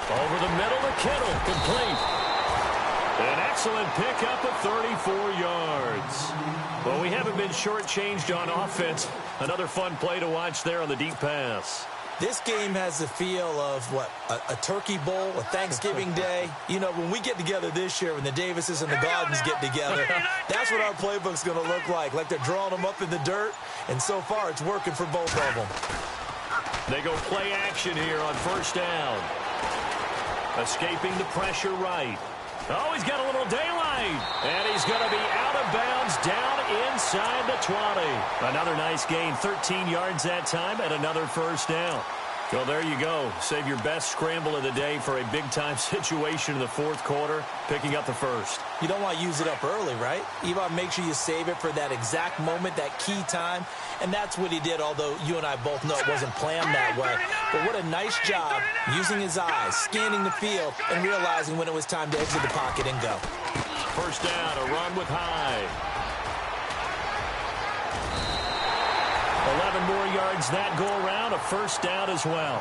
Over the middle to Kittle, complete. An excellent pickup of 34 yards. Well, we haven't been shortchanged on offense. Another fun play to watch there on the deep pass. This game has the feel of, what, a turkey bowl, a Thanksgiving day. You know, when we get together this year, when the Davises and the Gardens get together, that's what our playbook's going to look like they're drawing them up in the dirt, and so far it's working for both of them. They go play action here on 1st down. Escaping the pressure right. Oh, he's got a little daylight. And he's going to be out of bounds down inside the 20. Another nice gain, 13 yards that time, and another 1st down. So there you go. Save your best scramble of the day for a big-time situation in the 4th quarter, picking up the 1st. You don't want to use it up early, right? You want to make sure you save it for that exact moment, that key time. And that's what he did, although you and I both know it wasn't planned that way. But what a nice job using his eyes, scanning the field, and realizing when it was time to exit the pocket and go. 1st down, a run with Hyde. 11 more yards that go around, a 1st down as well.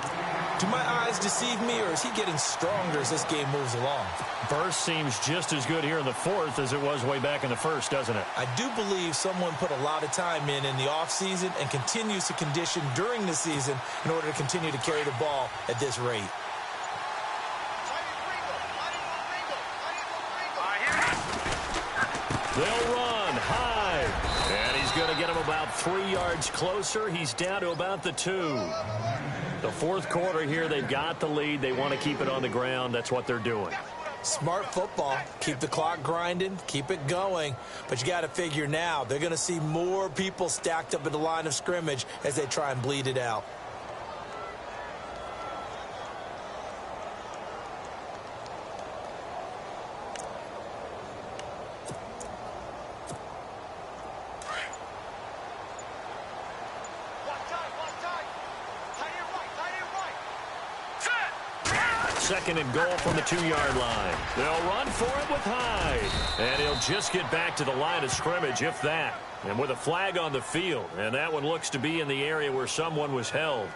Do my eyes deceive me, or is he getting stronger as this game moves along? Burst seems just as good here in the 4th as it was way back in the 1st, doesn't it? I do believe someone put a lot of time in the offseason and continues to condition during the season in order to continue to carry the ball at this rate. They'll run high. And he's going to get him about 3 yards closer. He's down to about the 2. The 4th quarter here, they've got the lead. They want to keep it on the ground. That's what they're doing. Smart football. Keep the clock grinding. Keep it going. But you got to figure now, they're going to see more people stacked up at the line of scrimmage as they try and bleed it out. Second and goal from the 2-yard line. They'll run for it with Hyde. And he'll just get back to the line of scrimmage, if that. And with a flag on the field. And that one looks to be in the area where someone was held.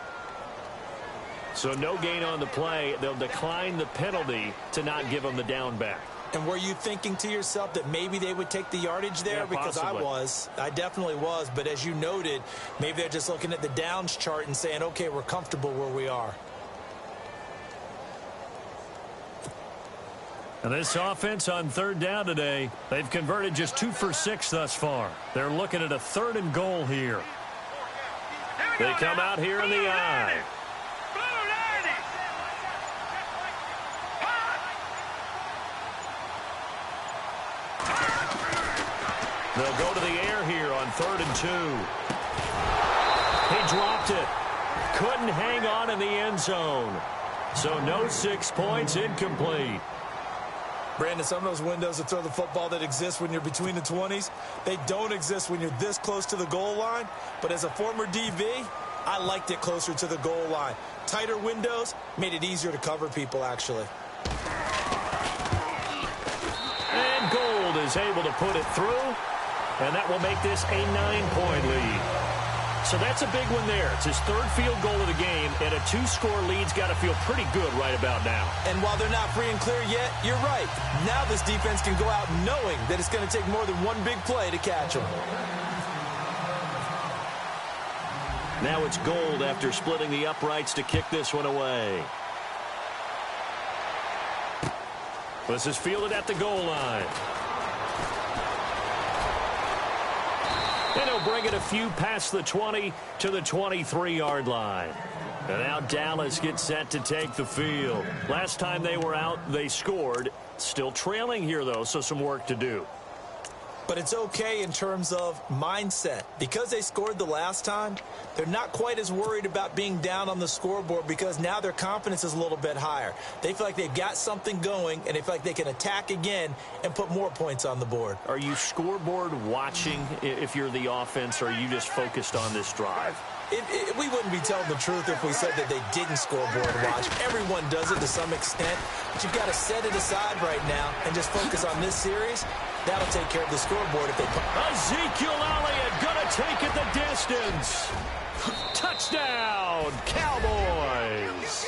So no gain on the play. They'll decline the penalty to not give them the down back. And were you thinking to yourself that maybe they would take the yardage there? Yeah, because possibly. I definitely was. But as you noted, maybe they're just looking at the downs chart and saying, okay, we're comfortable where we are. And this offense on 3rd down today, they've converted just 2 for 6 thus far. They're looking at a 3rd and goal here. They come out here in the I. They'll go to the air here on 3rd and 2. He dropped it. Couldn't hang on in the end zone. So no 6 points, incomplete. Brandon, some of those windows to throw the football that exist when you're between the 20s, they don't exist when you're this close to the goal line. But as a former DV, I liked it closer to the goal line. Tighter windows made it easier to cover people, actually. And Gold is able to put it through, and that will make this a 9-point lead. So that's a big one there. It's his 3rd field goal of the game, and a 2-score lead's got to feel pretty good right about now. And while they're not free and clear yet, you're right. Now this defense can go out knowing that it's going to take more than one big play to catch them. Now it's Gold after splitting the uprights to kick this one away. This is fielded at the goal line. And he'll bring it a few past the 20 to the 23-yard line. And now Dallas gets set to take the field. Last time they were out, they scored. Still trailing here, though, so some work to do. But it's okay in terms of mindset. Because they scored the last time, they're not quite as worried about being down on the scoreboard because now their confidence is a little bit higher. They feel like they've got something going, and they feel like they can attack again and put more points on the board. Are you scoreboard watching if you're the offense, or are you just focused on this drive? We wouldn't be telling the truth if we said that they didn't scoreboard watch. Everyone does it to some extent, but you've got to set it aside right now and just focus on this series. That'll take care of the scoreboard if they... Ezekiel Elliott gonna take it the distance. Touchdown, Cowboys.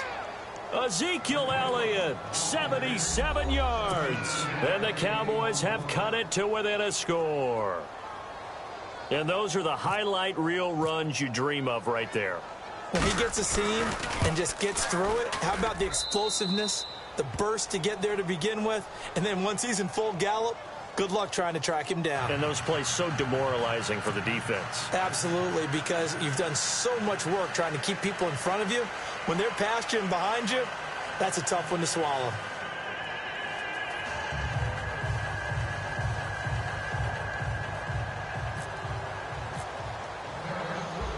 Ezekiel Elliott, 77 yards. And the Cowboys have cut it to within a score. And those are the highlight reel runs you dream of right there. When he gets a seam and just gets through it, how about the explosiveness, the burst to get there to begin with, and then once he's in full gallop, good luck trying to track him down. And those plays so demoralizing for the defense. Absolutely, because you've done so much work trying to keep people in front of you. When they're past you and behind you, that's a tough one to swallow.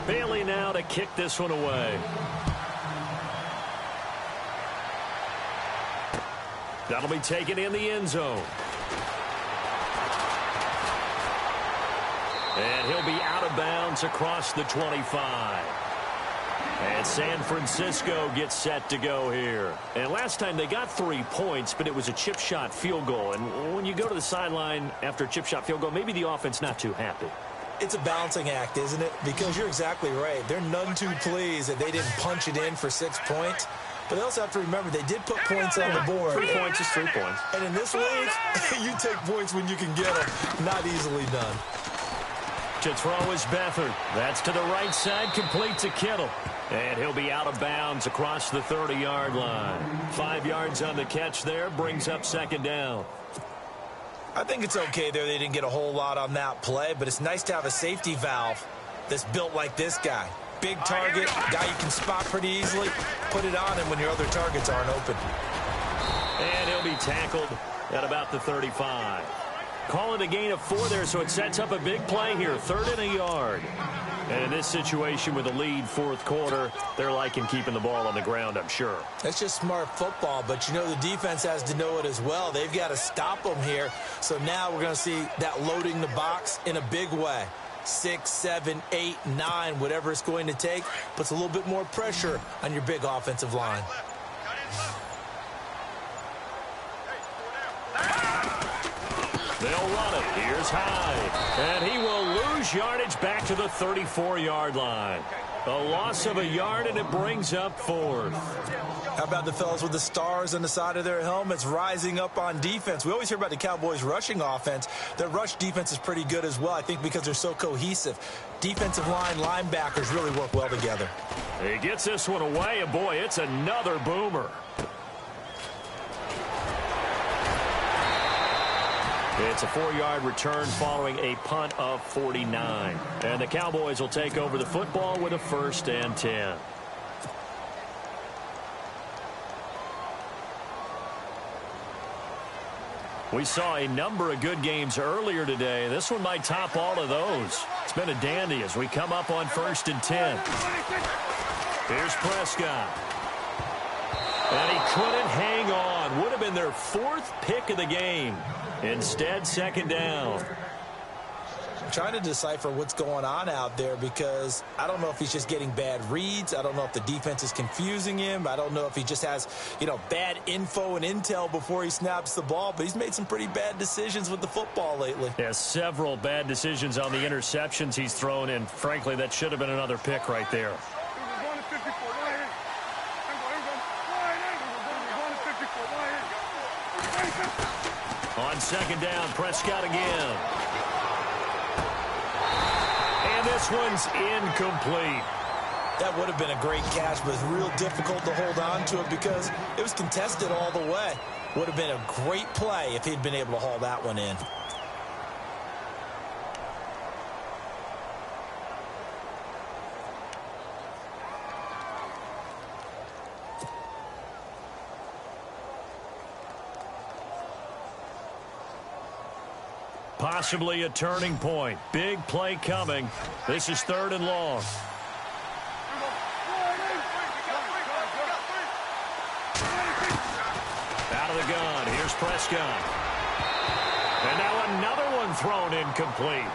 Bailey now to kick this one away. That'll be taken in the end zone. And he'll be out of bounds across the 25. And San Francisco gets set to go here. And last time they got 3 points, but it was a chip shot field goal. And when you go to the sideline after a chip shot field goal, maybe the offense not too happy. It's a balancing act, isn't it? Because you're exactly right. They're none too pleased that they didn't punch it in for 6 points. But they also have to remember they did put points on the board. 3 points is 3 points. And in this league, you take points when you can get them. Not easily done. To throw is Beathard. That's to the right side, complete to Kittle. And he'll be out of bounds across the 30-yard line. 5 yards on the catch there, brings up second down. I think it's okay there. They didn't get a whole lot on that play, but it's nice to have a safety valve that's built like this guy. Big target, guy you can spot pretty easily. Put it on him when your other targets aren't open. And he'll be tackled at about the 35. Call it a gain of 4 there, so it sets up a big play here. 3rd and a yard. And in this situation with a lead, 4th quarter, they're liking keeping the ball on the ground, I'm sure. That's just smart football, but you know the defense has to know it as well. They've got to stop them here. So now we're going to see that loading the box in a big way. 6, 7, 8, 9, whatever it's going to take, puts a little bit more pressure on your big offensive line. They'll run it. Here's Hyde. And he will lose yardage back to the 34-yard line. A loss of a yard, and it brings up 4th. How about the fellas with the stars on the side of their helmets rising up on defense? We always hear about the Cowboys' rushing offense. Their rush defense is pretty good as well, I think, because they're so cohesive. Defensive line, linebackers really work well together. He gets this one away, and boy, it's another boomer. It's a 4-yard return following a punt of 49. And the Cowboys will take over the football with a 1st and 10. We saw a number of good games earlier today. This one might top all of those. It's been a dandy as we come up on 1st and 10. Here's Prescott. And he couldn't hang on. Would have been their 4th pick of the game. Instead, 2nd down. I'm trying to decipher what's going on out there because I don't know if he's just getting bad reads. I don't know if the defense is confusing him. I don't know if he just has, bad info and intel before he snaps the ball. But he's made some pretty bad decisions with the football lately. Yeah, several bad decisions on the interceptions he's thrown, and frankly, that should have been another pick right there. On 2nd down, Prescott again. And this one's incomplete. That would have been a great catch, but it's real difficult to hold on to it because it was contested all the way. Would have been a great play if he'd been able to haul that one in. Possibly a turning point. Big play coming. This is 3rd and long. Out of the gun. Here's Prescott. And now another one thrown incomplete.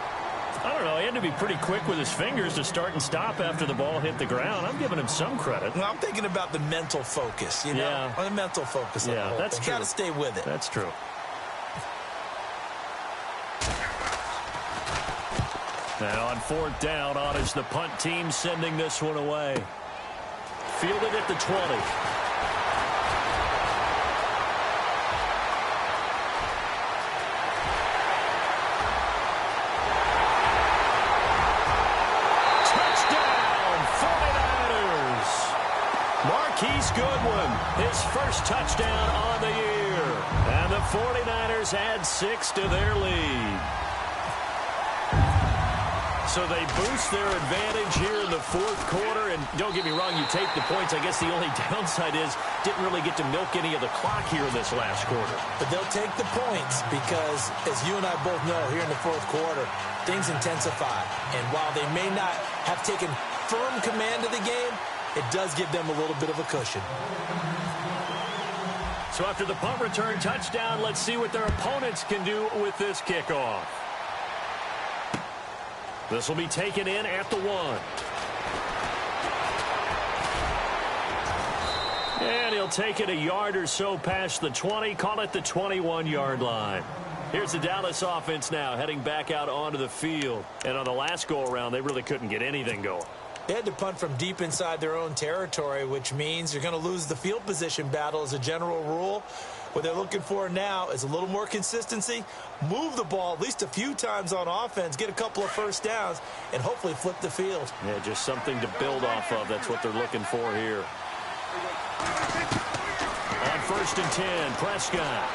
I don't know. He had to be pretty quick with his fingers to start and stop after the ball hit the ground. I'm giving him some credit. Well, I'm thinking about the mental focus, you know? Yeah. Or the mental focus. Yeah, that's true. Got to stay with it. That's true. Now on 4th down, on is the punt team sending this one away. Fielded at the 20. Goodwin, his first touchdown on the year. And the 49ers add 6 to their lead. So they boost their advantage here in the 4th quarter. And don't get me wrong, you take the points. I guess the only downside is didn't really get to milk any of the clock here in this last quarter. But they'll take the points because, as you and I both know, here in the 4th quarter, things intensify. And while they may not have taken firm command of the game, it does give them a little bit of a cushion. So after the punt return touchdown, let's see what their opponents can do with this kickoff. This will be taken in at the 1. And he'll take it a yard or so past the 20, call it the 21-yard line. Here's the Dallas offense now heading back out onto the field. And on the last go-around, they really couldn't get anything going. They had to punt from deep inside their own territory, which means you're going to lose the field position battle as a general rule. What they're looking for now is a little more consistency, move the ball at least a few times on offense, get a couple of first downs, and hopefully flip the field. Yeah, just something to build off of. That's what they're looking for here. On 1st and 10, Prescott.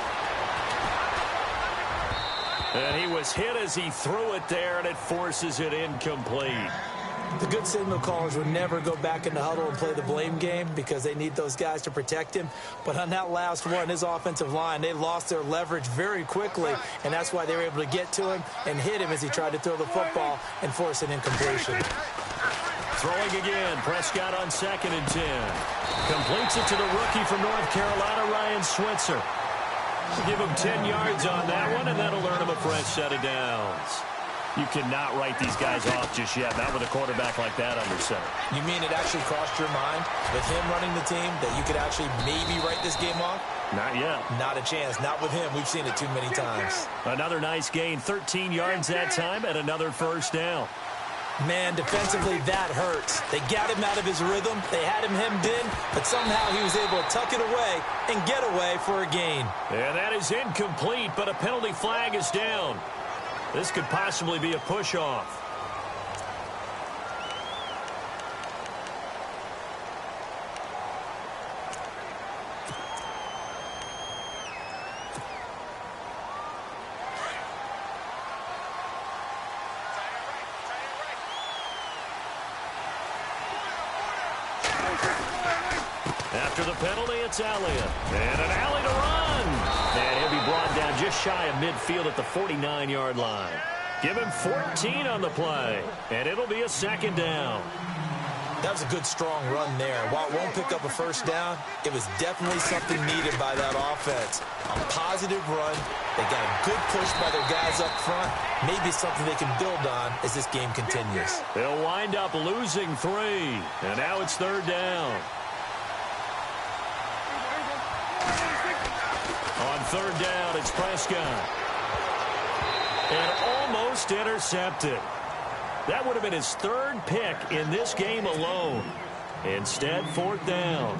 And he was hit as he threw it there, and it forces it incomplete. The good signal callers would never go back in the huddle and play the blame game because they need those guys to protect him. But on that last one, his offensive line, they lost their leverage very quickly, and that's why they were able to get to him and hit him as he tried to throw the football and force an incompletion. Throwing again, Prescott on 2nd and 10. Completes it to the rookie from North Carolina, Ryan Switzer. Give him 10 yards on that one, and that'll earn him a fresh set of downs. You cannot write these guys off just yet, not with a quarterback like that under center. You mean it actually crossed your mind with him running the team that you could actually maybe write this game off? Not yet. Not a chance. Not with him. We've seen it too many times. Another nice gain, 13 yards that time, and another first down. Man, defensively, that hurts. They got him out of his rhythm. They had him hemmed in, but somehow he was able to tuck it away and get away for a gain. And that is incomplete, but a penalty flag is down. This could possibly be a push-off. After the penalty, it's Elliott. And an alley to run. And he'll be brought down just shy of midfield at the 49-yard line. Give him 14 on the play. And it'll be a 2nd down. That was a good, strong run there. While it won't pick up a first down, it was definitely something needed by that offense. A positive run. They got a good push by their guys up front. Maybe something they can build on as this game continues. They'll wind up losing 3. And now it's 3rd down. On 3rd down, it's Prescott. And almost intercepted. That would have been his 3rd pick in this game alone. Instead, 4th down.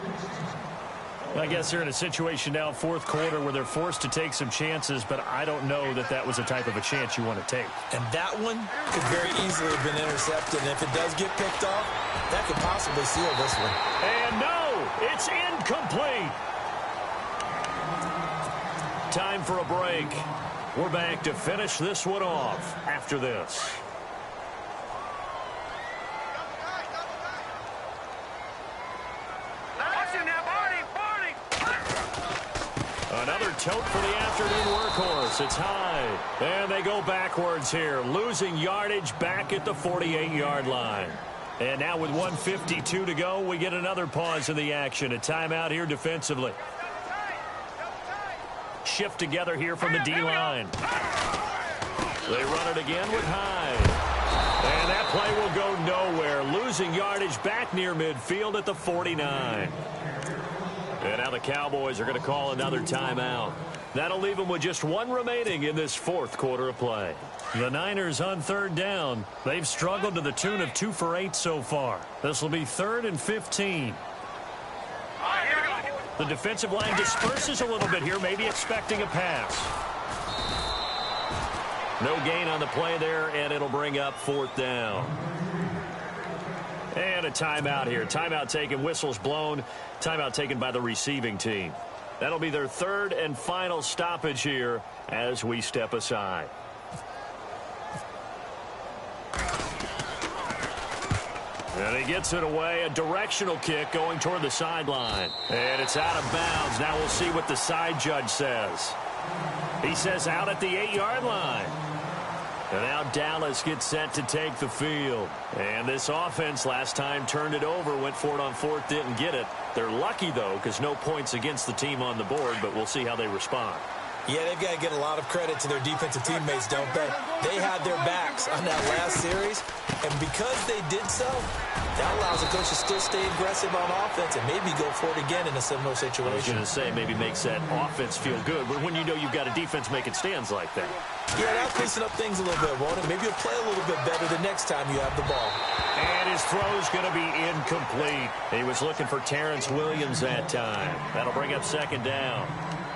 I guess they're in a situation now, 4th quarter, where they're forced to take some chances, but I don't know that that was a type of a chance you want to take. And that one could very easily have been intercepted. And if it does get picked off, that could possibly seal this one. And no, it's incomplete. Time for a break. We're back to finish this one off after this. Another tote for the afternoon workhorse. It's high. And they go backwards here, losing yardage back at the 48-yard line. And now with 1:52 to go, we get another pause in the action. A timeout here defensively. Shift together here from the D-line. They run it again with Hyde. And that play will go nowhere, losing yardage back near midfield at the 49. And now the Cowboys are going to call another timeout. That'll leave them with just one remaining in this fourth quarter of play. The Niners on third down. They've struggled to the tune of 2 for 8 so far. This will be 3rd and 15. The defensive line disperses a little bit here, maybe expecting a pass. No gain on the play there, and it'll bring up 4th down. And a timeout here. Timeout taken, whistles blown. Timeout taken by the receiving team. That'll be their 3rd and final stoppage here as we step aside. And he gets it away. A directional kick going toward the sideline. And it's out of bounds. Now we'll see what the side judge says. He says out at the 8-yard line. And now Dallas gets set to take the field. And this offense last time turned it over, went for it on 4th, didn't get it. They're lucky, though, because no points against the team on the board, but we'll see how they respond. Yeah, they've got to get a lot of credit to their defensive teammates, don't they? They had their backs on that last series, and because they did so, that allows the coach to still stay aggressive on offense and maybe go for it again in a similar situation. I was going to say maybe makes that offense feel good, but when you know you've got a defense making stands like that. Yeah, that'll loosen up things a little bit, won't it? Maybe you'll play a little bit better the next time you have the ball. And his throw's going to be incomplete. He was looking for Terrence Williams that time. That'll bring up 2nd down.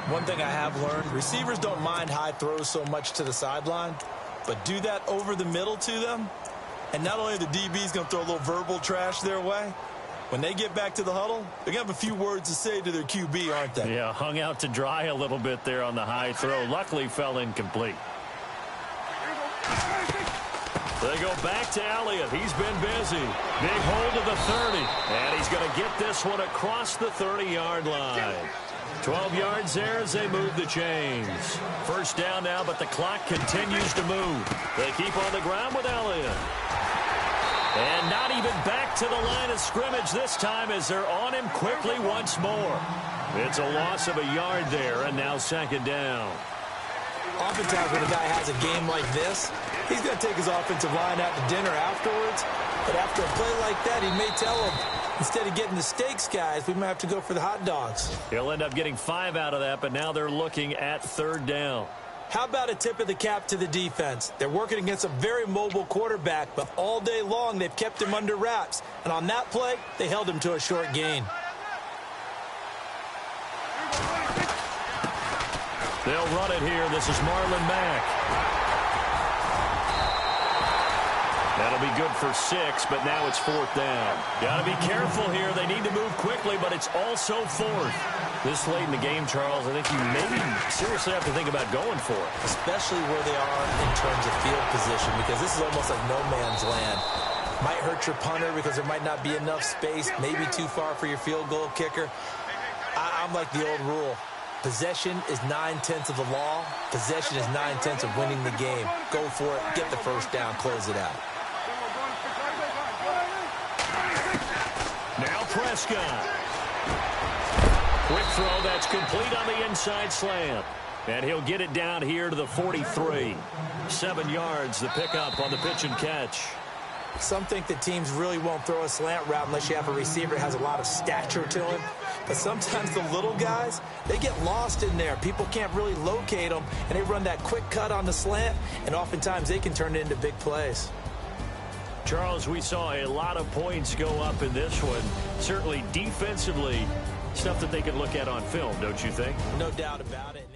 One thing I have learned, receivers don't mind high throws so much to the sideline, but do that over the middle to them, and not only the DB's going to throw a little verbal trash their way, when they get back to the huddle, they're going to have a few words to say to their QB, aren't they? Yeah, hung out to dry a little bit there on the high throw. Luckily fell incomplete. They go back to Elliott. He's been busy. Big hold of the 30. And he's going to get this one across the 30-yard line. 12 yards there as they move the chains. 1st down now, but the clock continues to move. They keep on the ground with Elliott. And not even back to the line of scrimmage this time as they're on him quickly once more. It's a loss of a yard there, and now 2nd down. Oftentimes when a guy has a game like this, he's going to take his offensive line out to dinner afterwards. But after a play like that, he may tell him, instead of getting the steaks, guys, we might have to go for the hot dogs. He'll end up getting 5 out of that, but now they're looking at 3rd down. How about a tip of the cap to the defense? They're working against a very mobile quarterback, but all day long they've kept him under wraps. And on that play, they held him to a short gain. They'll run it here. This is Marlon Mack. That'll be good for 6, but now it's 4th down. Got to be careful here. They need to move quickly, but it's also 4th. This late in the game, Charles, I think you maybe seriously have to think about going for it. Especially where they are in terms of field position, because this is almost like no man's land. Might hurt your punter because there might not be enough space, maybe too far for your field goal kicker. I'm like the old rule. Possession is 9/10 of the law. Possession is 9/10 of winning the game. Go for it, get the 1st down, close it out. Now Prescott. Quick throw that's complete on the inside slant. And he'll get it down here to the 43. 7 yards, the pickup on the pitch and catch. Some think that teams really won't throw a slant route unless you have a receiver that has a lot of stature to him. But sometimes the little guys, they get lost in there. People can't really locate them, and they run that quick cut on the slant, and oftentimes they can turn it into big plays. Charles, we saw a lot of points go up in this one. Certainly defensively, stuff that they could look at on film, don't you think? No doubt about it.